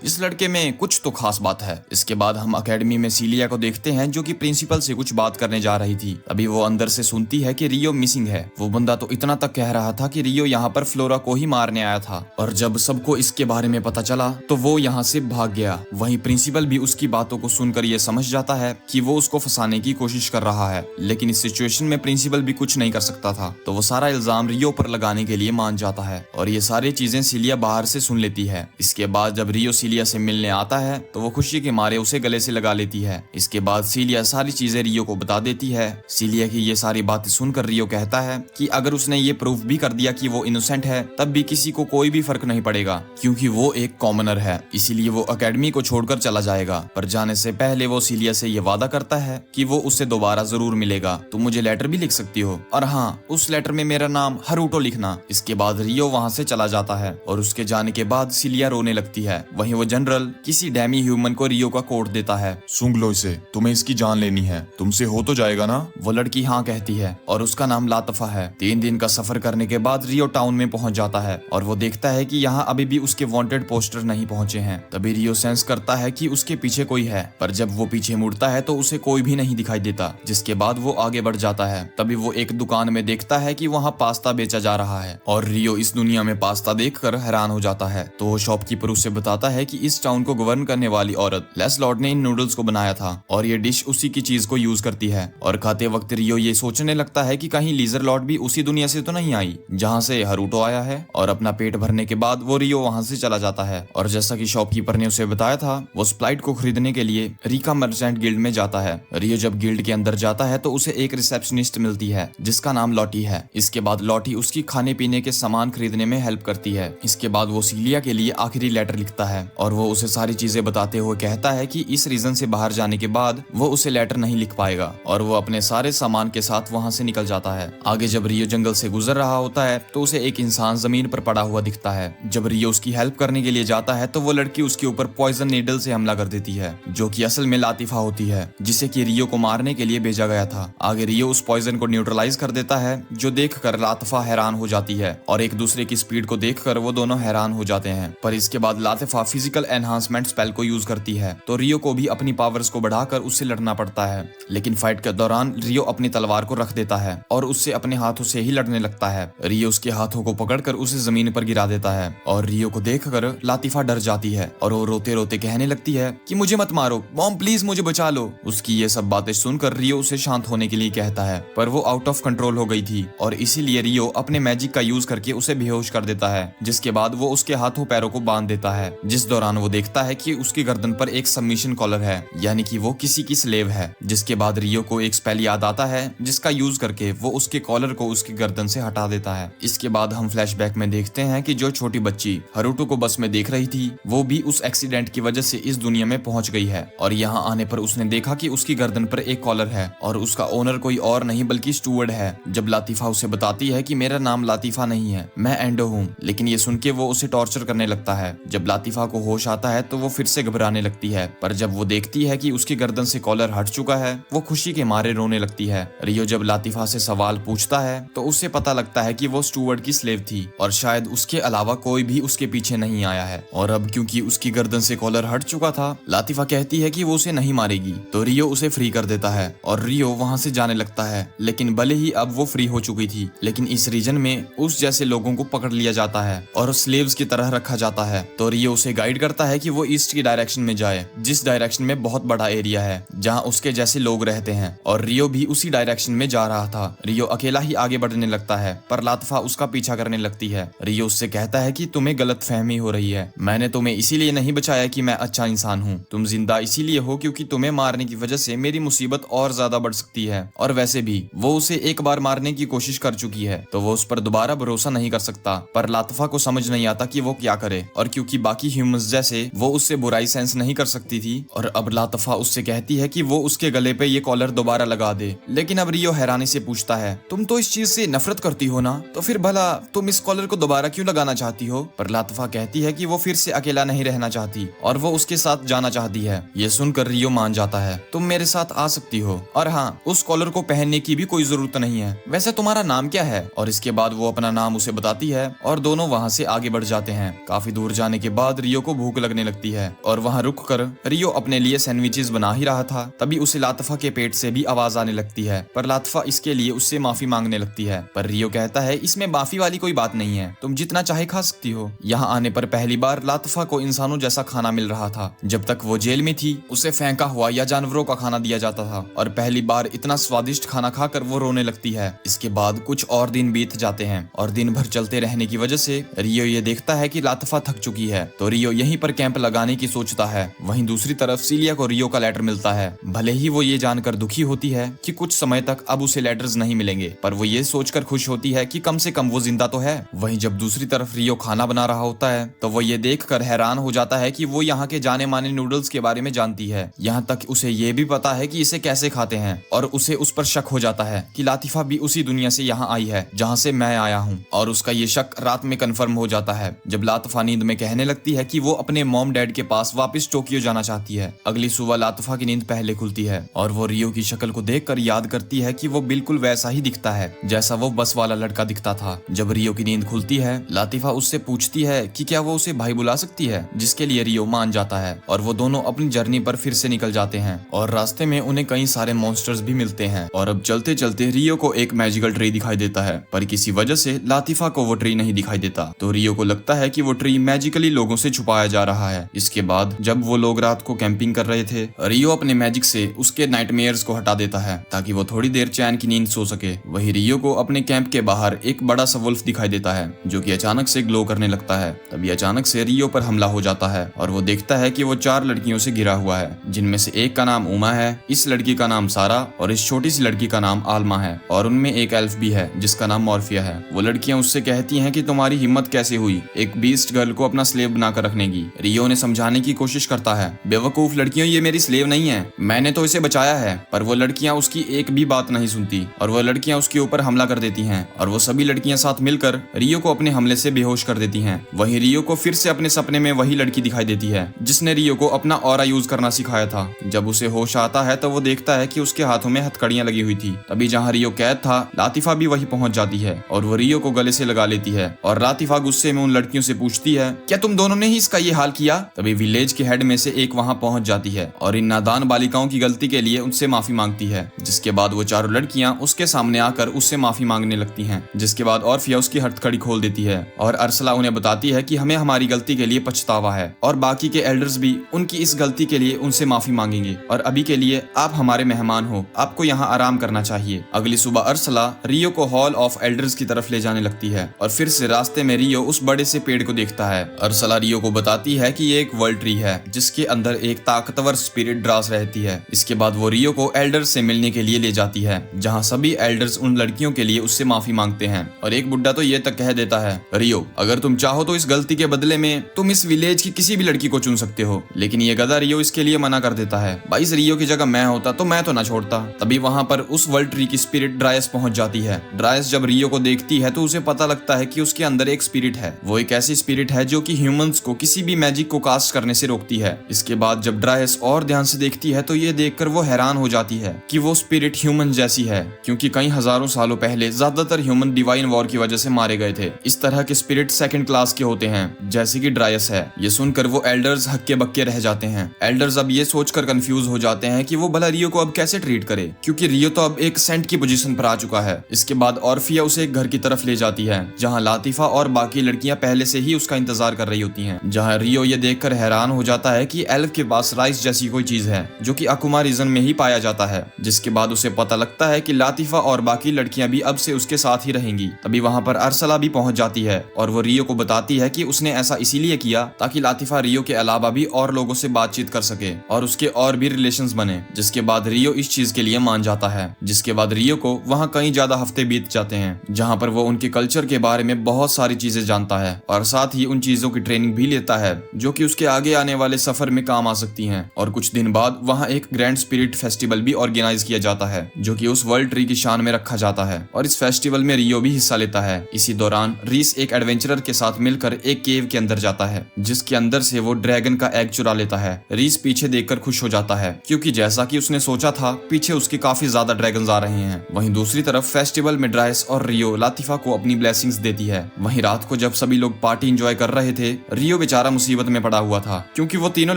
इस लड़के में कुछ तो खास बात है। इसके बाद हम अकेडमी में सीलिया को देखते हैं, जो कि प्रिंसिपल से कुछ बात करने जा रही थी। तभी वो अंदर से सुनती है कि रियो मिसिंग है। वो बंदा तो इतना तक कह रहा था कि रियो यहाँ पर फ्लोरा को ही मारने आया था, और जब सबको इसके बारे में पता चला तो वो यहाँ से भाग गया। वहीं प्रिंसिपल भी उसकी बातों को सुनकर ये समझ जाता है कि वो उसको फंसाने की कोशिश कर रहा है, लेकिन इस सिचुएशन में प्रिंसिपल भी कुछ नहीं कर सकता था, तो वो सारा इल्जाम रियो पर लगाने के लिए मान जाता है और ये सारी चीजें सीलिया बाहर से सुन लेती है। इसके बाद जब रियो सीलिया से मिलने आता है तो वो खुशी के मारे उसे गले से लगा लेती है। इसके बाद सीलिया सारी चीजें रियो को बता देती है। सीलिया की ये सारी बातें सुनकर रियो कहता है कि अगर उसने ये प्रूफ भी कर दिया कि वो इनोसेंट है, तब भी किसी को कोई भी फर्क नहीं पड़ेगा, क्योंकि वो एक कॉमनर है, इसीलिए वो अकेडमी को छोड़कर चला जाएगा। पर जाने से पहले वो सीलिया से ये वादा करता है कि वो उसे दोबारा जरूर मिलेगा, तुम मुझे लेटर भी लिख सकती हो, और हाँ, उस लेटर में मेरा नाम हरूटो लिखना। इसके बाद रियो वहाँ से चला जाता है और उसके जाने के बाद सिलिया रोने लगती है। वहीं वो जनरल किसी डैमी ह्यूमन को रियो का कोड देता है। सूंघ लो इसे, तुम्हें इसकी जान लेनी है, तुमसे हो तो जाएगा ना? वो लड़की हाँ कहती है और उसका नाम लातफा है। 3 दिन का सफर करने के बाद रियो टाउन में पहुंच जाता है और वो देखता है कि यहाँ अभी भी उसके वांटेड पोस्टर नहीं पहुंचे हैं। तभी रियो सेंस करता है कि उसके पीछे कोई है, पर जब वो पीछे मुड़ता है तो उसे कोई भी नहीं दिखाई देता, जिसके बाद वो आगे बढ़ जाता है। तभी वो एक दुकान में देखता है कि वहाँ पास्ता बेचा जा रहा है और रियो इस दुनिया में पास्ता देखकर हैरान हो जाता है। तो वो शॉपकीपर उसे बताता है कि इस टाउन को गवर्न करने वाली औरत लेस लॉर्ड ने इन नूडल्स को बनाया था और ये डिश उसी की चीज को यूज करती है। और खाते वक्त रियो ये सोचने लगता है कि कहीं लीजर लॉर्ड भी उसी दुनिया से तो नहीं आई जहाँ से हरूटो आया है। और अपना पेट भरने के बाद वो रियो वहाँ से चला जाता है और जैसा कि शॉपकीपर ने उसे बताया था, वो स्प्राइट को खरीदने के लिए रीका मर्चेंट गिल्ड में जाता है। रियो जब गिल्ड के अंदर जाता है तो उसे एक रिसेप्शनिस्ट मिलती है जिसका नाम लॉटी है। इसके बाद लॉटी उसकी खाने पीने के सामान खरीदने में हेल्प करती है। इसके बाद वो सीलिया के लिए आखिरी लेटर लिखता है और वो उसे सारी चीजें बताते हुए कहता है कि इस रीजन से बाहर जाने के बाद वो उसे लेटर नहीं लिख पाएगा और वो अपने सारे सामान के साथ वहाँ से निकल जाता है। आगे जब रियो जंगल से गुजर रहा होता है तो उसे एक इंसान जमीन पर पड़ा हुआ दिखता है। जब रियो उसकी हेल्प करने के लिए जाता है तो वो लड़की उसके ऊपर पॉइजन नीडल से हमला कर देती है, जो कि असल में लातिफा होती है, जिसे कि रियो को मारने के लिए भेजा गया था। आगे रियो उस पॉइजन को न्यूट्रलाइज कर देता है, जो देखकर लातिफा हैरान हो जाती है और एक दूसरे की स्पीड को देखकर वो दोनों हैरान हो जाते हैं। पर इसके बाद लातिफा फिजिकल एनहांसमेंट स्पेल को यूज करती है तो रियो को भी अपनी पावर्स को बढ़ाकर उससे लड़ना पड़ता है। लेकिन फाइट के दौरान रियो अपनी तलवार को रख देता है और उससे अपने हाथों से ही लड़ने लगता है। रियो उसके हाथों को पकड़कर उसे जमीन पर गिरा देता है और रियो को देखकर लातिफा डर जाती है और वो रोते रोते कहने लगती है कि मुझे मत मारो मॉम, प्लीज मुझे बचा लो। उसकी ये सब बातें सुनकर रियो उसे शांत होने के लिए कहता है, पर वो आउट ऑफ कंट्रोल हो गई थी और इसीलिए रियो अपने मैजिक का यूज करके उसे बेहोश कर देता है। जिसके बाद वो उसके हाथों पैरों को बांध देता है। जिस दौरान वो देखता है कि उसकी गर्दन पर एक सबमिशन कॉलर है, यानी कि वो किसी की स्लेव है। जिसके बाद रियो को एक स्पेल याद आता है जिसका यूज करके वो उसके कॉलर को उसकी गर्दन से हटा देता है। इसके बाद हम फ्लैशबैक में देखते हैं कि जो छोटी बच्ची हरूटो को बस में देख रही थी, वो भी उस एक्सीडेंट की वजह से इस दुनिया में पहुंच गई है और यहाँ आने पर उसने देखा कि उसकी गर्दन पर एक कॉलर है और उसका ओनर कोई और नहीं बल्कि स्टूवर्ड है। जब लातिफा उसे बताती है कि मेरा नाम लातिफा नहीं है, मैं एंडो हूँ, लेकिन ये सुन के वो उसे टॉर्चर करने लगता है। जब लातिफा को होश आता है तो वो फिर से घबराने लगती है, पर जब वो देखती है कि उसकी गर्दन से कॉलर हट चुका है, वो खुशी के मारे रोने लगती है। रियो जब लातिफा से सवाल पूछता है तो उसे पता लगता है कि वो स्टूवर्ड की स्लेव थी और शायद उसके अलावा कोई भी उसके पीछे नहीं आया है। और अब क्योंकि उसकी गर्दन से कॉलर हट चुका था, लातिफा कहती है कि वो उसे नहीं मारेगी, तो रियो उसे फ्री कर देता है और रियो वहाँ से जाने लगता है। लेकिन भले ही अब वो फ्री हो चुकी थी, लेकिन इस रीजन में उस जैसे लोगों को पकड़ लिया जाता है और स्लेव्स की तरह रखा जाता है। तो रियो उसे गाइड करता है कि वो ईस्ट की डायरेक्शन में जाए, जिस डायरेक्शन में बहुत बड़ा एरिया है जहाँ उसके जैसे लोग रहते हैं। और रियो भी उसी डायरेक्शन में जा रहा था। रियो अकेला ही आगे बढ़ने लगता है, पर लातिफा उसका पीछा करने लगती है। रियो उससे कहता है कि तुम्हें गलत फहमी हो रही है, मैंने तुम्हें इसीलिए नहीं बचाया कि मैं अच्छा इंसान हूँ, तुम जिंदा इसीलिए हो क्योंकि तुम्हें मारने की वजह से मेरी मुसीबत और ज्यादा बढ़ सकती है। और वैसे भी वो उसे एक बार मारने की कोशिश कर चुकी है, तो वो उस पर दोबारा भरोसा नहीं कर सकता। पर लातिफा को समझ नहीं आता कि वो क्या करे, और क्योंकि बाकी ह्यूमंस जैसे वो उससे बुराई सेंस नहीं कर सकती थी, और अब लातिफा उससे कहती है कि वो उसके गले पे ये कॉलर दोबारा लगा दे। लेकिन अब रियो हैरानी से पूछता है, तुम तो इस चीज से नफरत करती हो ना, तो फिर भला तुम इस कॉलर को दोबारा क्यों लगाना चाहती हो? पर लातिफा कहती है कि वो फिर से अकेला नहीं रहना चाहती और वो उसके साथ जाना चाहती है। ये सुनकर रियो मान जाता है, तुम मेरे साथ आ सकती हो, और हाँ, उस कॉलर को पहनने की भी कोई जरूरत नहीं है। वैसे तुम्हारा नाम क्या है? और इसके बाद वो अपना नाम उसे बताती है और दोनों वहाँ से आगे बढ़ जाते हैं। काफी दूर जाने के बाद रियो को भूख लगने लगती है और वहाँ रुक कर रियो अपने लिए सैंडविचेस बना ही रहा था, तभी उसे लातिफा के पेट से भी आवाज आने लगती है। पर लातिफा इसके लिए उससे माफी मांगने लगती है, पर रियो कहता है इसमें माफी वाली कोई बात नहीं है, तुम जितना चाहे खा सकती हो। यहाँ आने पर पहली बार लातिफा को इंसानों जैसा खाना मिल रहा था। जब तक वो जेल में थी उसे फेंका हुआ या जानवरों का खाना दिया जाता था, और पहली बार इतना स्वादिष्ट खाना खाकर वो रोने लगती है। इसके बाद कुछ और दिन बीत जाते हैं और दिन भर चलते रहने की वजह से रियो ये देखता है कि लातिफा थक चुकी है, तो रियो यहीं पर कैंप लगाने की सोचता है। वहीं दूसरी तरफ सीलिया को रियो का लेटर मिलता है। भले ही वो ये जानकर दुखी होती है कि कुछ समय तक अब उसे लेटर्स नहीं मिलेंगे, पर वो ये सोचकर खुश होती है कि कम से कम वो जिंदा तो है। वहीं जब दूसरी तरफ रियो खाना बना रहा होता है तो वो ये देखकर हैरान हो जाता है कि वो यहाँ के जाने माने नूडल्स के बारे में जानती है। यहाँ तक उसे ये भी पता है कि इसे कैसे से खाते हैं और उसे उस पर शक हो जाता है कि लातिफा भी उसी दुनिया से यहाँ आई है जहाँ से मैं आया हूँ। और उसका ये शक रात में कन्फर्म हो जाता है जब लातिफा नींद में कहने लगती है कि वो अपने मॉम डैड के पास वापस टोक्यो जाना चाहती है। अगली सुबह लातिफा की नींद पहले खुलती है और वो रियो की शक्ल को देखकर याद करती है कि वो बिल्कुल वैसा ही दिखता है जैसा वो बस वाला लड़का दिखता था। जब रियो की नींद खुलती है लातिफा उससे पूछती है कि क्या वो उसे भाई बुला सकती है, जिसके लिए रियो मान जाता है और वो दोनों अपनी जर्नी पर फिर से निकल जाते हैं। और रास्ते में उन्हें कई सारे मॉन्स्टर्स भी मिलते हैं। और अब चलते चलते रियो को एक मैजिकल ट्री दिखाई देता है, पर किसी वजह से लातिफा को वो ट्री नहीं दिखाई देता। तो रियो को लगता है कि वो ट्री मैजिकली लोगों से छुपाया जा रहा है। इसके बाद जब वो लोग रात को कैंपिंग कर रहे थे, रियो अपने मैजिक से उसके नाइटमेयर्स को हटा देता है ताकि वो थोड़ी देर चैन की नींद सो सके। वही रियो को अपने कैंप के बाहर एक बड़ा सा वुल्फ दिखाई देता है जो कि अचानक से ग्लो करने लगता है। तभी अचानक से रियो पर हमला हो जाता है और वो देखता है कि वो 4 लड़कियों से घिरा हुआ है, जिनमें से एक का नाम उमा है, इस लड़की का नाम सारा और इस छोटी सी लड़की का नाम आलमा है। और उनमें एक एल्फ भी है जिसका नाम मॉर्फिया है। वो लड़कियां उससे कहती हैं कि तुम्हारी हिम्मत कैसे हुई एक बीस्ट गर्ल को अपना स्लेव बनाकर रखने की। रियो ने समझाने की कोशिश करता है, बेवकूफ लड़कियों, ये मेरी स्लेव नहीं है, मैंने तो इसे बचाया है। पर वो लड़कियां उसकी एक भी बात नहीं सुनती और वो लड़कियां उसके ऊपर हमला कर देती हैं और वो सभी लड़कियां साथ मिलकर रियो को अपने हमले से बेहोश कर देती हैं। वहीं रियो को फिर से अपने सपने में वही लड़की दिखाई देती है जिसने रियो को अपना ऑरा यूज करना सिखाया था। जब उसे होश आता है तो वो देखता है कि उसके हाथों में हथकड़ियां लगी हुई थी। तभी जहाँ रियो कैद था लातिफा भी वही पहुंच जाती है और वो रियो को गले से लगा लेती है। और लातिफा गुस्से में उन लड़कियों से पूछती है, क्या तुम दोनों ने ही इसका ये हाल किया? तभी विलेज के हेड में से एक वहां पहुंच जाती है और इन नादान बालिकाओं की गलती के लिए उनसे माफी मांगती है। जिसके बाद वो चारों लड़कियां उसके सामने आकर उससे माफी मांगने लगती हैं। जिसके बाद ऑर्फिया उसकी हथकड़ी खोल देती है और अरसला उन्हें बताती है कि हमें हमारी गलती के लिए पछतावा है और बाकी के एल्डर्स भी उनकी इस गलती के लिए उनसे माफी मांगेंगे और अभी के लिए आप हमारे मेहमान हो, आपको यहाँ आराम करना चाहिए। अगली सुबह अरसला रियो को हॉल ऑफ एल्डर्स की तरफ ले जाने लगती है और फिर से रास्ते में रियो उस बड़े से पेड़ को देखता है। अरसला रियो को बताती है कि ये एक वर्ल्ड ट्री है जिसके अंदर एक ताकतवर स्पिरिट ड्रास रहती है। इसके बाद वो रियो को एल्डर्स से मिलने के लिए ले जाती है जहाँ सभी एल्डर्स उन लड़कियों के लिए उससे माफी मांगते हैं और एक बुड्ढा तो ये तक कह देता है, रियो अगर तुम चाहो तो इस गलती के बदले में तुम इस विलेज की किसी भी लड़की को चुन सकते हो। लेकिन ये गधा रियो इसके लिए मना कर देता है। भाई इस रियो की जगह मैं होता तो मैं तो ना छोड़ता। तभी वहाँ पर उस वर्ल्ड ट्री की स्पिरिट ड्रायस पहुंच जाती है। ड्रायस जब रियो को देखती है तो उसे पता लगता है कि उसके अंदर एक स्पिरिट है। वो एक ऐसी स्पिरिट है जो कि ह्यूमंस को किसी भी मैजिक को कास्ट करने से रोकती है। इसके बाद जब ड्रायस और ध्यान से देखती है तो ये देखकर वो हैरान हो जाती है कि वो स्पिरिट ह्यूमन जैसी है, क्योंकि कई हजारों सालों पहले ज्यादातर ह्यूमन डिवाइन वॉर की वजह से मारे गए थे। इस तरह के स्पिरिट सेकंड क्लास के होते हैं जैसे कि ड्रायस है। ये सुनकर वो एल्डर्स हक्के बक्के रह जाते हैं। एल्डर्स अब ये सोचकर कंफ्यूज हो जाते हैं कि वो भला रियो को अब कैसे ट्रीट करे, क्योंकि रियो तो अब एक सेंट की पोजीशन पर आ चुका है। इसके बाद ऑर्फिया उसे एक घर की तरफ ले जाती है जहाँ लातिफा और बाकी लड़कियां पहले से ही उसका इंतजार कर रही होती हैं। जहाँ रियो ये देखकर हैरान हो जाता है कि एल्फ के पास राइस जैसी कोई चीज है जो कि अकुमा रीजन में ही पाया जाता है। जिसके बाद उसे पता लगता है कि लातिफा और बाकी लड़कियां भी अब से उसके साथ ही रहेंगी। तभी वहाँ पर अरसला भी पहुंच जाती है और वो रियो को बताती है कि उसने ऐसा इसीलिए किया ताकि लातिफा रियो के अलावा भी और लोगों से बातचीत कर सके और उसके और भी रिलेशंस बने। जिसके बाद रियो इस चीज के लिए मान जाता है। जिसके बाद रियो को वहाँ कई ज्यादा हफ्ते बीत जाते हैं जहाँ पर वो उनके कल्चर के बारे में बहुत सारी चीजें जानता है और साथ ही उन चीजों की ट्रेनिंग भी लेता है जो कि उसके आगे आने वाले सफर में काम आ सकती हैं। और कुछ दिन बाद वहाँ एक ग्रैंड स्पिरिट फेस्टिवल भी ऑर्गेनाइज किया जाता है जो कि उस वर्ल्ड ट्री की शान में रखा जाता है और इस फेस्टिवल में रियो भी हिस्सा लेता है। इसी दौरान रीस एक एडवेंचरर के साथ मिलकर एक केव के अंदर जाता है जिसके अंदर से वो ड्रैगन का एग चुरा लेता है। रीस पीछे देखकर खुश हो जाता है क्योंकि जैसा कि उसने सोचा था पीछे उसके काफी ज्यादा ड्रैगन्स आ रहे हैं। वहीं दूसरी तरफ फेस्टिवल में ड्रायस और रियो लातिफा को अपनी ब्लेसिंग्स देती है। वहीं रात को जब सभी लोग पार्टी एंजॉय कर रहे थे, रियो बेचारा मुसीबत में पड़ा हुआ था क्योंकि वो तीनों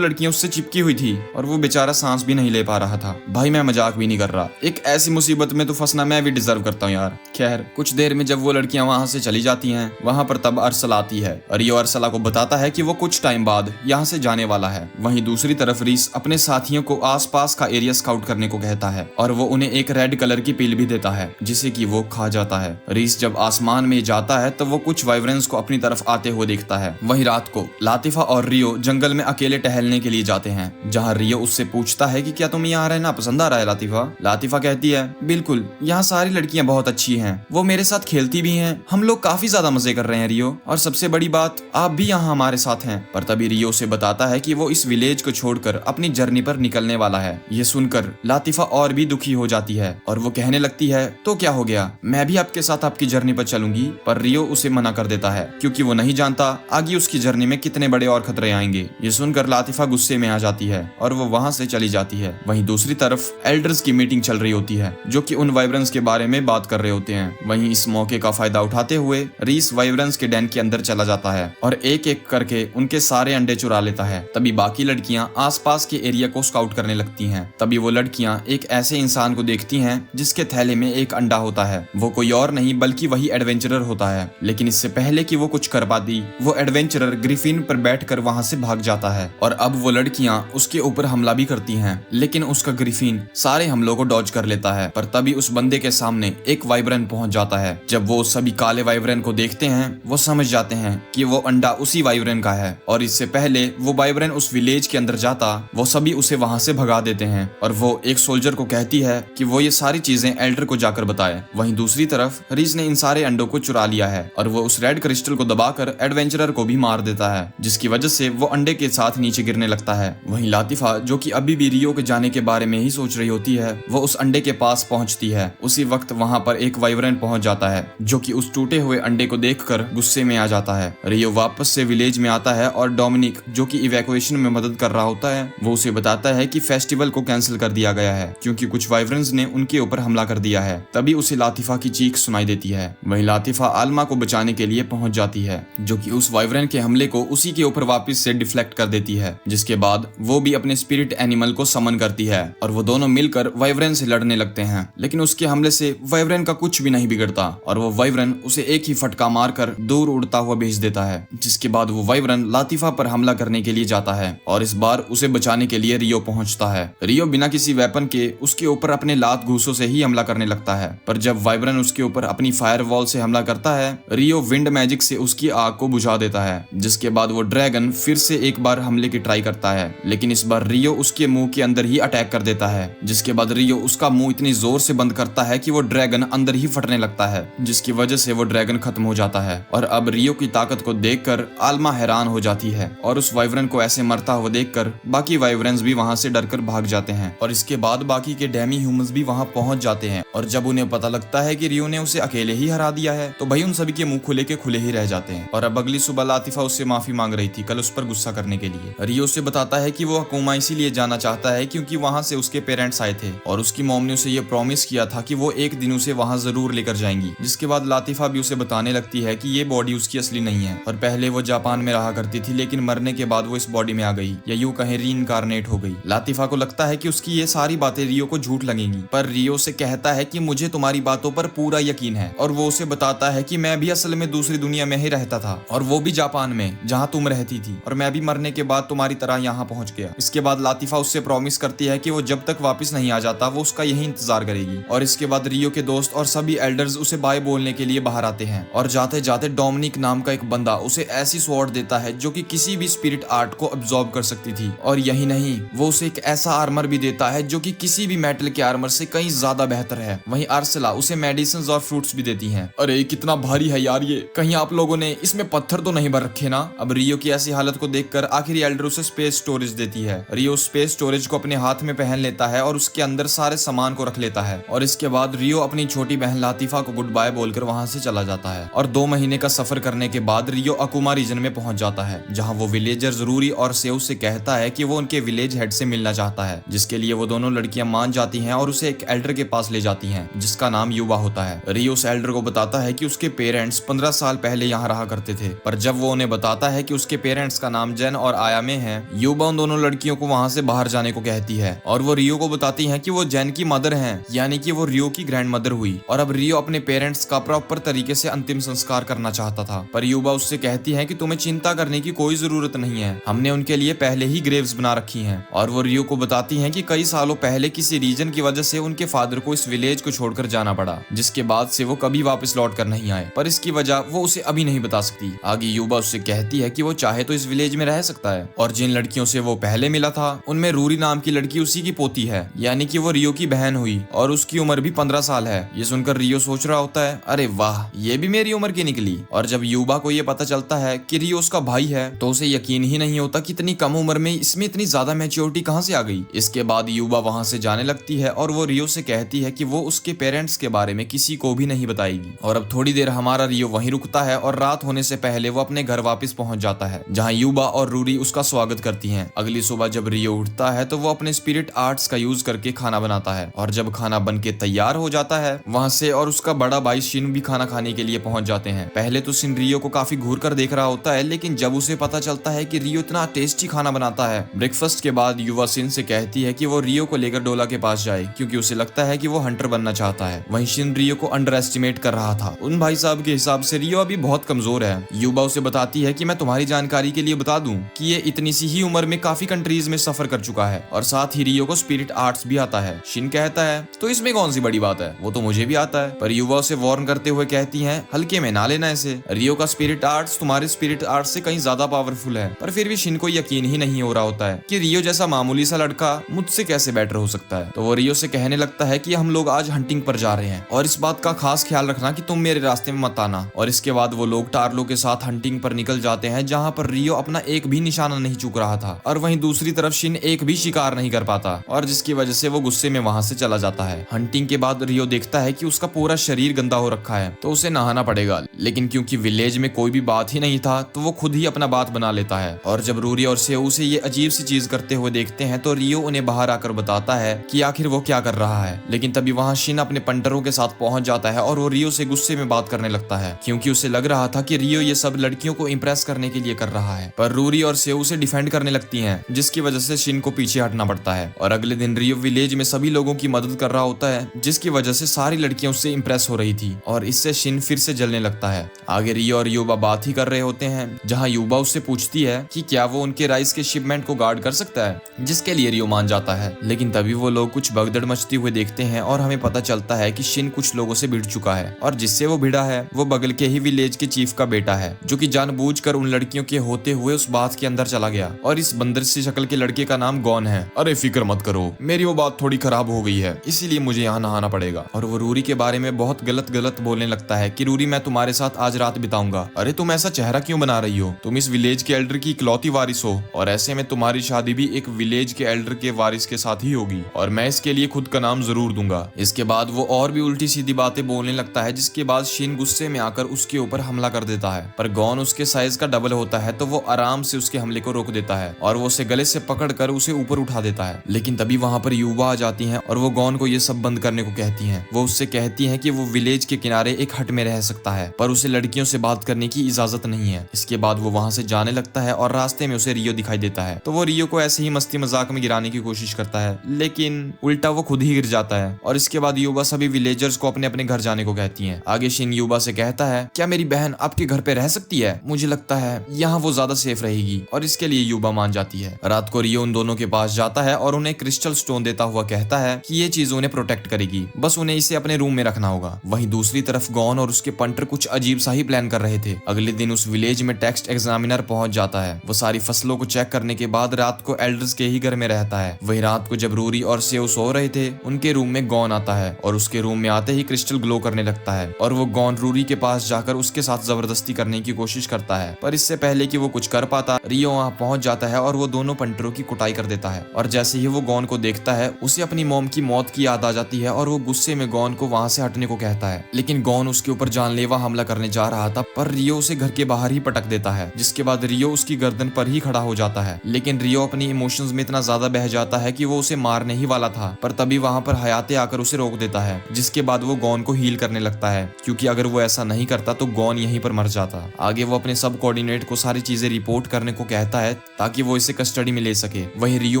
लड़कियां उससे चिपकी हुई थी और वो बेचारा सांस भी नहीं ले पा रहा था। भाई मैं मजाक भी नहीं कर रहा, एक ऐसी मुसीबत में तो फंसना मैं भी डिजर्व करता हूँ यार। खैर कुछ देर में जब वो लड़कियां वहां से चली जाती हैं, वहां पर तब अरसला आती है और रियो अरसला को बताता है कि वो कुछ टाइम बाद यहाँ से जाने वाला है। वहीं दूसरी तरफ रीस अपने साथियों को आसपास का एरिया स्काउट करने को कहता है और वो उन्हें एक रेड कलर की पील भी देता है जिसे कि वो खा जाता है। रीस जब आसमान में जाता है तो वो कुछ वाइब्रेंस को अपनी तरफ आते हुए देखता है। वहीं रात को लातिफा और रियो जंगल में अकेले टहलने के लिए जाते हैं जहाँ रियो उससे पूछता है कि क्या तुम्हें यहाँ रहना पसंद आ रहा है लातिफा? लातिफा कहती है बिल्कुल, यहाँ सारी लड़कियाँ बहुत अच्छी हैं, वो मेरे साथ खेलती भी हैं, हम लोग काफी ज्यादा मजे कर रहे हैं रियो, और सबसे बड़ी बात आप भी यहाँ हमारे साथ हैं। पर तभी रियो उसे बताता है कि वो इस विलेज को छोड़कर अपनी जर्नी पर निकलने वाला है। ये सुनकर लातिफा और भी दुखी हो जाती है और वो कहने लगती है, तो क्या हो गया, मैं भी आपके साथ आपकी जर्नी पर चलूंगी। पर रियो उसे मना कर देता है क्योंकि वो नहीं जानता आगे उसकी जर्नी में कितने बड़े और खतरे आएंगे। ये सुनकर लातिफा गुस्से में आ जाती है और वो वहाँ से चली जाती है। वहीं दूसरी तरफ एल्डर्स की मीटिंग चल रही होती है जो कि उन वाइब्रेंस के बारे में बात कर रहे होते हैं। वहीं इस मौके का फायदा उठाते हुए रीस वाइब्रेंस के डैन के अंदर चला जाता है और एक एक करके उनके सारे अंडे चुरा लेता है। तभी बाकी लड़कियां आसपास के एरिया को स्काउट करने लगती हैं। तभी वो लड़कियां एक ऐसे इंसान को देखती हैं जिसके थैले में एक अंडा होता है। वो कोई और नहीं बल्कि वही एडवेंचरर होता है। लेकिन इससे पहले कि वो कुछ कर पाती, वो एडवेंचरर ग्रिफिन पर बैठकर वहां से भाग जाता है और अब वो लड़कियां उसके ऊपर हमला भी करती हैं। लेकिन उसका ग्रिफिन सारे हमलों को डॉज कर लेता है। पर तभी उस बंदे के सामने एक वाइब्रेन पहुंच जाता है। जब वो सभी काले वाइब्रेन को देखते हैं वो समझ जाते हैं कि वो अंडा उसी वाइब्रेन का है और इससे पहले वो वाइब्रेन उस विलेज के अंदर जाता वो सभी उसे वहां से भगा देते हैं और वो एक सोल्जर को कहती है कि वो ये सारी चीजें एल्डर को जाकर बताए। वहीं दूसरी तरफ रीस ने इन सारे अंडों को चुरा लिया है और वो उस रेड क्रिस्टल को दबाकर एडवेंचरर को भी मार देता है, जिसकी वजह से वो अंडे के साथ नीचे गिरने लगता है। वहीं लातिफा जो कि अभी भी रियो के जाने के बारे में ही सोच रही होती है, वो उस अंडे के पास पहुंचती है। उसी वक्त वहां पर एक वाइब्रेन पहुंच जाता है जो कि उस टूटे हुए अंडे को देखकर गुस्से में आ जाता है। रियो वापस से विलेज में आता है और डोमिनिक जो कि इवैक्यूएशन में मदद कर रहा होता है वो उसे बताता है कि फेस्टिवल को कैंसिल कर दिया गया है क्योंकि कुछ वाइब्रेंस ने उनके ऊपर हमला कर दिया है। तभी उसे लातिफा की चीख सुनाई देती है। वहीं लातिफा आलमा को बचाने के लिए पहुंच जाती है जो कि उस वाइब्रेन के हमले को उसी के ऊपर वापस से डिफ्लेक्ट कर देती है, जिसके बाद वो भी अपने स्पिरिट एनिमल को समन करती है और वो दोनों मिलकर वाइब्रेन से लड़ने लगते हैं। लेकिन उसके हमले से वाइब्रेन का कुछ भी नहीं बिगड़ता और वो वाइब्रेन उसे एक ही फटका मारकर दूर उड़ता हुआ भेज देता है, जिसके बाद वो वाइब्रेन लातिफा पर हमला करने के लिए जाता है और इस बार उसे बचाने के लिए रियो पहुंचता है। रियो बिना किसी वेपन के उसके ऊपर अपने लात घूसों से ही हमला करने लगता है, पर जब वाइब्रेन उसके ऊपर अपनी फायर वॉल से हमला करता है रियो विंड मैजिक से उसकी आग को बुझा देता है, जिसके बाद वो ड्रैगन फिर से एक बार हमले की ट्राई करता है। लेकिन इस बार रियो उसके मुंह के अंदर ही अटैक कर देता है, जिसके बाद रियो उसका मुंह इतनी जोर से बंद करता है कि वो ड्रैगन अंदर ही फटने लगता है, जिसकी वजह से वो ड्रैगन खत्म हो जाता है। और अब रियो की ताकत को देखकर आलमा हैरान हो जाती है और उस वाइब्रेन को ऐसे मरता हुआ देखकर बाकी वाइब्रेंस भी वहां से डरकर भाग जाते हैं। और इसके बाद बाकी के डेमी ह्यूमंस भी वहां पहुंच जाते हैं और जब उन्हें पता लगता है कि रियो ने उसे अकेले ही हरा दिया है तो भाई उन सभी के मुंह खुले के खुले ही रह जाते हैं। और अब अगली सुबह लातिफा उससे माफी मांग रही थी कल उस पर गुस्सा करने के लिए। रियो उसे बताता है कि वो अकोमा इसीलिए जाना चाहता है क्योंकि वहां से उसके पेरेंट्स आए थे और उसकी मॉम ने उसे ये प्रॉमिस किया था कि वो एक दिन उसे वहां जरूर लेकर जाएंगी। जिसके बाद लातिफा भी उसे बताने लगती है कि ये बॉडी उसकी असली नहीं है और पहले वो जापान में रहा करती थी, लेकिन मरने के बाद वो इस बॉडी में आ गई या यूं कहें रीइंकारनेट हो गई। लातिफा को लगता है कि उसकी ये सारी बातें रियो को झूठ लगेंगी, पर रियो से कहता है कि मुझे तुम्हारी बातों पर पूरा यकीन है। और वो उसे बताता है कि मैं भी असल में दूसरी दुनिया में ही रहता था और वो भी जापान में जहाँ तुम रहती थी, और मैं भी मरने के बाद तुम्हारी तरह यहाँ पहुंच गया। इसके बाद लातिफा उससे प्रॉमिस करती है कि वो जब तक वापस नहीं आ जाता वो उसका यही इंतजार करेगी। और इसके बाद रियो के दोस्त और सभी एल्डर्स उसे बाय बोलने के लिए बाहर आते हैं और जाते जाते डोमिनिक नाम का एक बंदा उसे ऐसी स्वॉर्ड देता है जो कि किसी भी स्पिरिट आर्ट को अब्सॉर्ब कर सकती थी। और यही नहीं, वो उसे एक ऐसा आर्मर भी देता है जो कि किसी भी मेटल के आर्मर से कहीं ज्यादा बेहतर है। वहीं अर्सला उसे मेडिसिन और फ्रूट्स भी देती हैं। अरे कितना भारी है यार ये, कहीं आप लोगों ने इसमें पत्थर तो नहीं भर रखे ना। अब रियो की ऐसी हालत को देखकर आखिरी एल्डर उसे स्पेस स्टोरेज देती है। रियो स्पेस स्टोरेज को अपने हाथ में पहन लेता है और उसके अंदर सारे सामान को रख लेता है। और इसके बाद रियो अपनी छोटी बहन लातिफा को गुड बाय बोलकर वहां से चला जाता है। और 2 महीने का सफर करने के बाद रियो अकुमा रीजन में पहुंच जाता है, जहां वो विलेजर जरूरी और सेव से कहता है कि वो उनके विलेज हेड से मिलना चाहता है, जिसके लिए वो दोनों लड़कियां मान जाती हैं और उसे एक एल्डर के पास ले जाती हैं जिसका नाम युवा होता है। रियो उस एल्डर को बताता है कि उसके पेरेंट्स 15 साल पहले यहाँ रहा करते थे, पर जब वो उन्हें बताता है कि उसके पेरेंट्स का नाम जेन और आयामे है, युवा उन दोनों लड़कियों को वहां से बाहर जाने को कहती है और वो रियो को बताती है कि वो जेन की मदर है, यानी कि वो रियो की ग्रैंड मदर हुई। और अब रियो अपने पेरेंट्स का प्रॉपर तरीके से अंतिम संस्कार करना चाहता था, पर युवा उससे कहती है कि तुम्हें चिंता करने की कोई जरूरत नहीं है, हमने उनके लिए पहले ही ग्रेव्स बना रखी हैं। और वो रियो को बताती हैं कि कई सालों पहले किसी रीजन की वजह से उनके फादर को इस विलेज को छोड़कर जाना पड़ा, जिसके बाद से वो कभी वापस लौट कर नहीं आए, पर इसकी वजह वो उसे अभी नहीं बता सकती। आगे युवा उससे कहती है कि वो चाहे तो इस विलेज में रह सकता है और जिन लड़कियों से वो पहले मिला था उनमें रूरी नाम की लड़की उसी की पोती है, यानी कि वो रियो की बहन हुई और उसकी उम्र भी 15 साल है। ये सुनकर रियो सोच रहा होता है, अरे वाह, ये भी मेरी उम्र की निकली। और जब युवा को ये पता चलता है कि रियो उसका भाई है तो उसे यकीन ही नहीं होता कि इतनी कम उम्र में इसमें इतनी ज्यादा मैच्योरिटी कहां से आ गई। इसके बाद यूबा वहां से जाने लगती है और वो रियो से कहती है कि वो उसके पेरेंट्स के बारे में किसी को भी नहीं बताएगी। और अब थोड़ी देर हमारा रियो वहीं रुकता है और रात होने से पहले वो अपने घर वापस पहुंच जाता है, जहां यूबा और रूरी उसका स्वागत करती हैं। अगली सुबह जब रियो उठता है तो वो अपने स्पिरिट आर्ट्स का यूज करके खाना बनाता है, और जब खाना बन के तैयार हो जाता है वहां से और उसका बड़ा भाई शिन भी खाना खाने के लिए पहुंच जाते हैं। पहले तो शिन रियो को काफी घूर कर देख रहा होता है, लेकिन जब उसे पता चलता है कि रियो इतना टेस्टी खाना बनाता है। ब्रेकफास्ट के बाद युवा शिन से कहती है कि वो रियो को लेकर डोला के पास जाए, क्योंकि उसे लगता है कि वो हंटर बनना चाहता है। वहीं शिन रियो को अंडर एस्टिमेट कर रहा था। उन भाई साहब के हिसाब से रियो अभी बहुत कमजोर है। युवा उसे बताती है कि मैं तुम्हारी जानकारी के लिए बता दूं कि ये इतनी सी ही उम्र में काफी कंट्रीज में सफर कर चुका है, और साथ ही रियो को स्पिरिट आर्ट्स भी आता है। शिन कहता है तो इसमें कौन सी बड़ी बात है, वो तो मुझे भी आता है। पर युवा उसे वार्न करते हुए कहती है हल्के में ना लेना इसे, रियो का स्पिरिट आर्ट्स तुम्हारे स्पिरिट आर्ट्स से कहीं ज्यादा पावरफुल है। पर फिर भी शिन को यकीन ही नहीं हो रहा होता है कि रियो जैसा मामूली सा लड़का मुझसे कैसे बेटर हो सकता है। तो वो रियो से कहने लगता है कि हम लोग आज हंटिंग पर जा रहे हैं, और इस बात का खास ख्याल रखना कि तुम मेरे रास्ते में मत आना। और इसके बाद वो लोग टार्लो के साथ हंटिंग पर निकल जाते हैं, जहाँ पर रियो अपना एक भी निशाना नहीं चूक रहा था, और वहीं दूसरी तरफ शिन एक भी शिकार नहीं कर पाता, और जिसकी वजह से वो गुस्से में वहां से चला जाता है। हंटिंग के बाद रियो देखता है कि उसका पूरा शरीर गंदा हो रखा है, तो उसे नहाना पड़ेगा। लेकिन क्योंकि विलेज में कोई भी बात ही नहीं था, तो वो खुद ही अपना बात बना लेता है। और जब रूरी और सेऊ से ये अजीब सी चीज करते हुए देखते हैं तो रियो उन्हें बाहर आकर बताता है कि आखिर वो क्या कर रहा है। लेकिन तभी वहां शिन अपने पंटरों के साथ पहुंच जाता है और वो रियो से गुस्से में बात करने लगता है, क्योंकि उसे लग रहा था कि रियो ये सब लड़कियों को इंप्रेस करने के लिए कर रहा है। पर रूरी और सेऊ उसे डिफेंड करने लगती हैं, जिसकी वजह से शिन को पीछे हटना पड़ता है। और अगले दिन रियो विलेज में सभी लोगों की मदद कर रहा होता है, जिसकी वजह से सारी लड़कियां उससे इंप्रेस हो रही थी, और इससे शिन फिर से जलने लगता है। आगे रियो और युवा बात ही कर रहे होते हैं, जहां युवा उससे पूछती है कि क्या वो उनके राइस के शिपमेंट को गार्ड कर सकता है, जिसके लिए रियो मान जाता है। लेकिन तभी वो लोग कुछ भगदड़ मचती हुए देखते हैं, और हमें पता चलता है कि शिन कुछ लोगों से भिड़ चुका है, और जिससे वो भिड़ा है वो बगल के ही विलेज के चीफ का बेटा है, जो कि जानबूझकर उन लड़कियों के होते हुए उस बात के अंदर चला गया। और इस बंदर सी शक्ल के लड़के का नाम गॉन है। अरे फिक्र मत करो, मेरी वो बात थोड़ी खराब हो गई है, इसीलिए मुझे यहाँ नहाना पड़ेगा। और वो रूरी के बारे में बहुत गलत बोलने लगता है कि रूरी मैं तुम्हारे साथ आज रात बिताऊंगा। अरे तुम ऐसा चेहरा क्यों बना रही हो, तुम इस विलेज के एल्डर की इकलौती वारिस हो, और ऐसे में तुम्हारी शादी भी एक विलेज के एल्डर के वारिस के साथ ही होगी, और मैं इसके लिए खुद का नाम जरूर दूंगा। इसके बाद वो और भी उल्टी सीधी बातें बोलने लगता है, जिसके बाद शिन गुस्से में आकर उसके ऊपर हमला कर देता है। पर गॉन उसके साइज का डबल होता है, तो वो आराम से उसके हमले को रोक देता है, और वो उसे गले से पकड़कर उसे ऊपर उठा देता है। लेकिन तभी वहां पर युवा आ जाती हैं, और वो गॉन को ये सब बंद करने को कहती हैं। वो उससे कहती हैं कि वो विलेज के किनारे एक हट में रह सकता है, पर उसे लड़कियों से बात करने की इजाजत नहीं है। इसके बाद वो वहां से जाने लगता है, और रास्ते में उसे रियो दिखाई देता है, तो वो रियो को ऐसे ही मस्ती मजाक में गिराने की कोशिश करता है, लेकिन उल्टा वो खुद ही गिर जाता है। और इसके बाद युवा सभी विलेजर्स को अपने अपने घर जाने को कहती है। आगे शिन युवा से कहता है क्या मेरी बहन आपके घर पे रह सकती है, मुझे लगता है यहाँ वो ज्यादा सेफ रहेगी, और इसके लिए युवा मान जाती है। रात को रियो उन दोनों के पास जाता है और उन्हें क्रिस्टल स्टोन देता हुआ कहता है कि ये चीज उन्हें प्रोटेक्ट करेगी, बस उन्हें इसे अपने रूम में रखना होगा। वहीं दूसरी तरफ गॉन और उसके पंटर कुछ अजीब सा ही प्लान कर रहे थे। अगले दिन उस विलेज में टेक्स्ट एग्जामिनर पहुंच जाता है। वो सारी फसलों को चेक करने के बाद रात को एल्डर्स के ही घर में रहता है। वही रात को जब रूरी और सेव सो रहे थे, उनके रूम में गॉन आता है, और उसके रूम में आते ही क्रिस्टल ग्लो करने लगता है, और वो गॉन रूरी के पास जाकर उसके साथ जबरदस्ती करने की कोशिश करता है। पर इससे पहले कि वो कुछ कर पाता, रियो वहां पहुंच जाता है और वो दोनों पंटरों की कुटाई कर देता है। और जैसे ही वो गॉन को देखता है, उसे अपनी मॉम की मौत की याद आ जाती है, और वो गुस्से में गॉन को वहां से हटने को कहता है। लेकिन गॉन उसके ऊपर जानलेवा हमला करने जा रहा था, पर रियो उसे घर के बाहर ही पटक देता है, जिसके बाद रियो उसकी गर्दन पर ही खड़ा हो जाता है। लेकिन रियो अपनी इमोशंस में इतना ज्यादा बह जाता है कि वो उसे मारने ही वाला था, पर तभी वहां पर हयाते आकर उसे रोक देता है, जिसके बाद वो गॉन को हील करने लगता है, क्योंकि अगर वो ऐसा नहीं करता तो गॉन यहीं पर मर जाता। आगे वो अपने सब कोऑर्डिनेट को सारी चीजें रिपोर्ट करने को कहता है, ताकि वो इसे कस्टडी में ले सके। वहीं रियो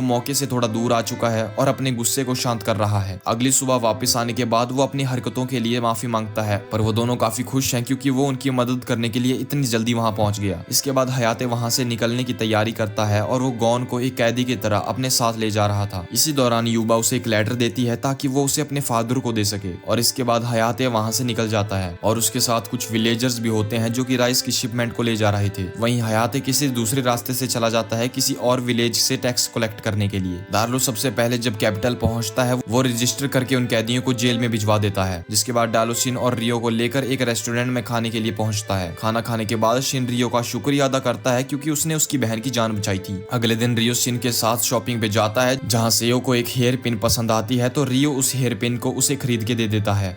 मौके से थोड़ा दूर आ चुका है और अपने गुस्से को शांत कर रहा है। अगली सुबह वापस आने के बाद वो अपनी हरकतों के लिए माफी मांगता है, पर वो दोनों काफी खुश हैं, क्योंकि वो उनकी मदद करने के लिए इतनी जल्दी वहां पहुंच गया। इसके बाद हयाते वहां से निकलने की तैयारी करता है, और वो गॉन को एक कैदी की तरह अपने साथ ले जा रहा था। इसी दौरान युवा उसे एक लेटर देती है, ताकि वो उसे अपने फादर को दे सके। और इसके बाद हयाते वहां से निकल जाता है, और उसके साथ कुछ विलेजर्स भी होते हैं, जो कि राइस की शिपमेंट को ले जा रहे थे। वहीं हयाते किसी दूसरे रास्ते से चला जाता है, किसी और विलेज से टैक्स कलेक्ट करने के लिए। दार्लो सबसे पहले जब कैपिटल पहुंचता है, वो रजिस्टर करके उन कैदियों को जेल में भिजवा देता है। जिसके बाद डालोशिन और रियो को लेकर एक रेस्टोरेंट में खाने के लिए पहुंचता है। खाना खाने के बाद शिन रियो का शुक्रिया अदा करता है, क्योंकि उसने उसकी बहन की जान बचाई थी। अगले दिन रियो शिन के साथ शॉपिंग पे जाता है, जहां सेयो को एक हेयर पिन पसंद आती है तो रियो उस हेयर पिन को उसे खरीद के दे देता है